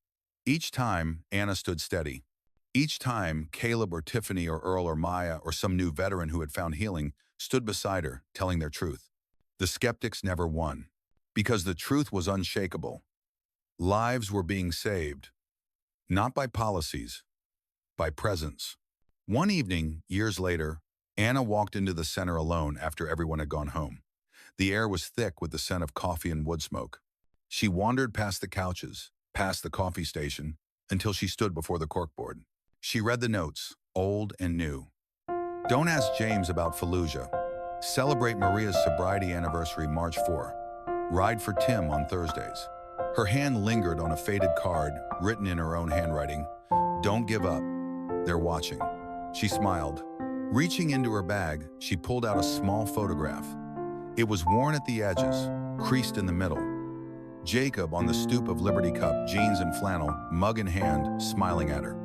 Each time, Anna stood steady. Each time, Caleb or Tiffany or Earl or Maya or some new veteran who had found healing stood beside her, telling their truth. The skeptics never won, because the truth was unshakable. Lives were being saved, not by policies, by presence. One evening, years later, Anna walked into the center alone after everyone had gone home. The air was thick with the scent of coffee and wood smoke. She wandered past the couches, past the coffee station, until she stood before the corkboard. She read the notes, old and new. Don't ask James about Fallujah. Celebrate Maria's sobriety anniversary March 4. Ride for Tim on Thursdays. Her hand lingered on a faded card, written in her own handwriting. Don't give up. They're watching. She smiled. Reaching into her bag, she pulled out a small photograph. It was worn at the edges, creased in the middle. Jacob on the stoop of Liberty Cup, jeans and flannel, mug in hand, smiling at her.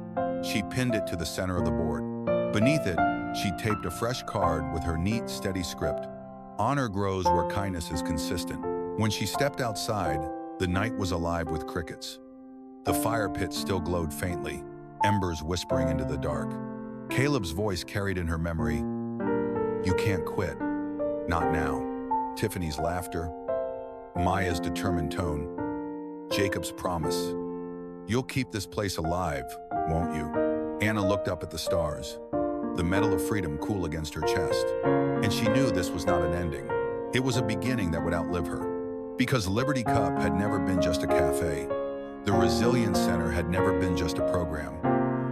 She pinned it to the center of the board. Beneath it, she taped a fresh card with her neat, steady script. Honor grows where kindness is consistent. When she stepped outside, the night was alive with crickets. The fire pit still glowed faintly, embers whispering into the dark. Caleb's voice carried in her memory, "You can't quit. Not now." Tiffany's laughter, Maya's determined tone, Jacob's promise. "You'll keep this place alive, won't you?" Anna looked up at the stars, the Medal of Freedom cool against her chest. And she knew this was not an ending. It was a beginning that would outlive her. Because Liberty Cup had never been just a cafe. The Resilience Center had never been just a program.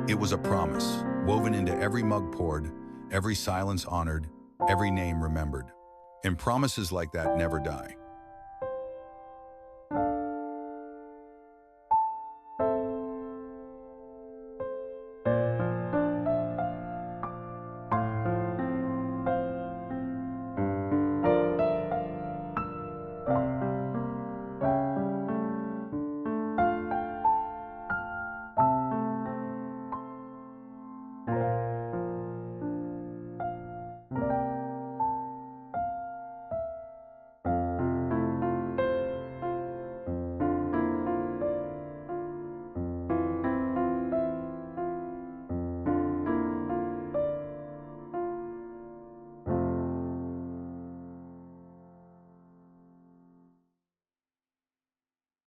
It was a promise, woven into every mug poured, every silence honored, every name remembered. And promises like that never die.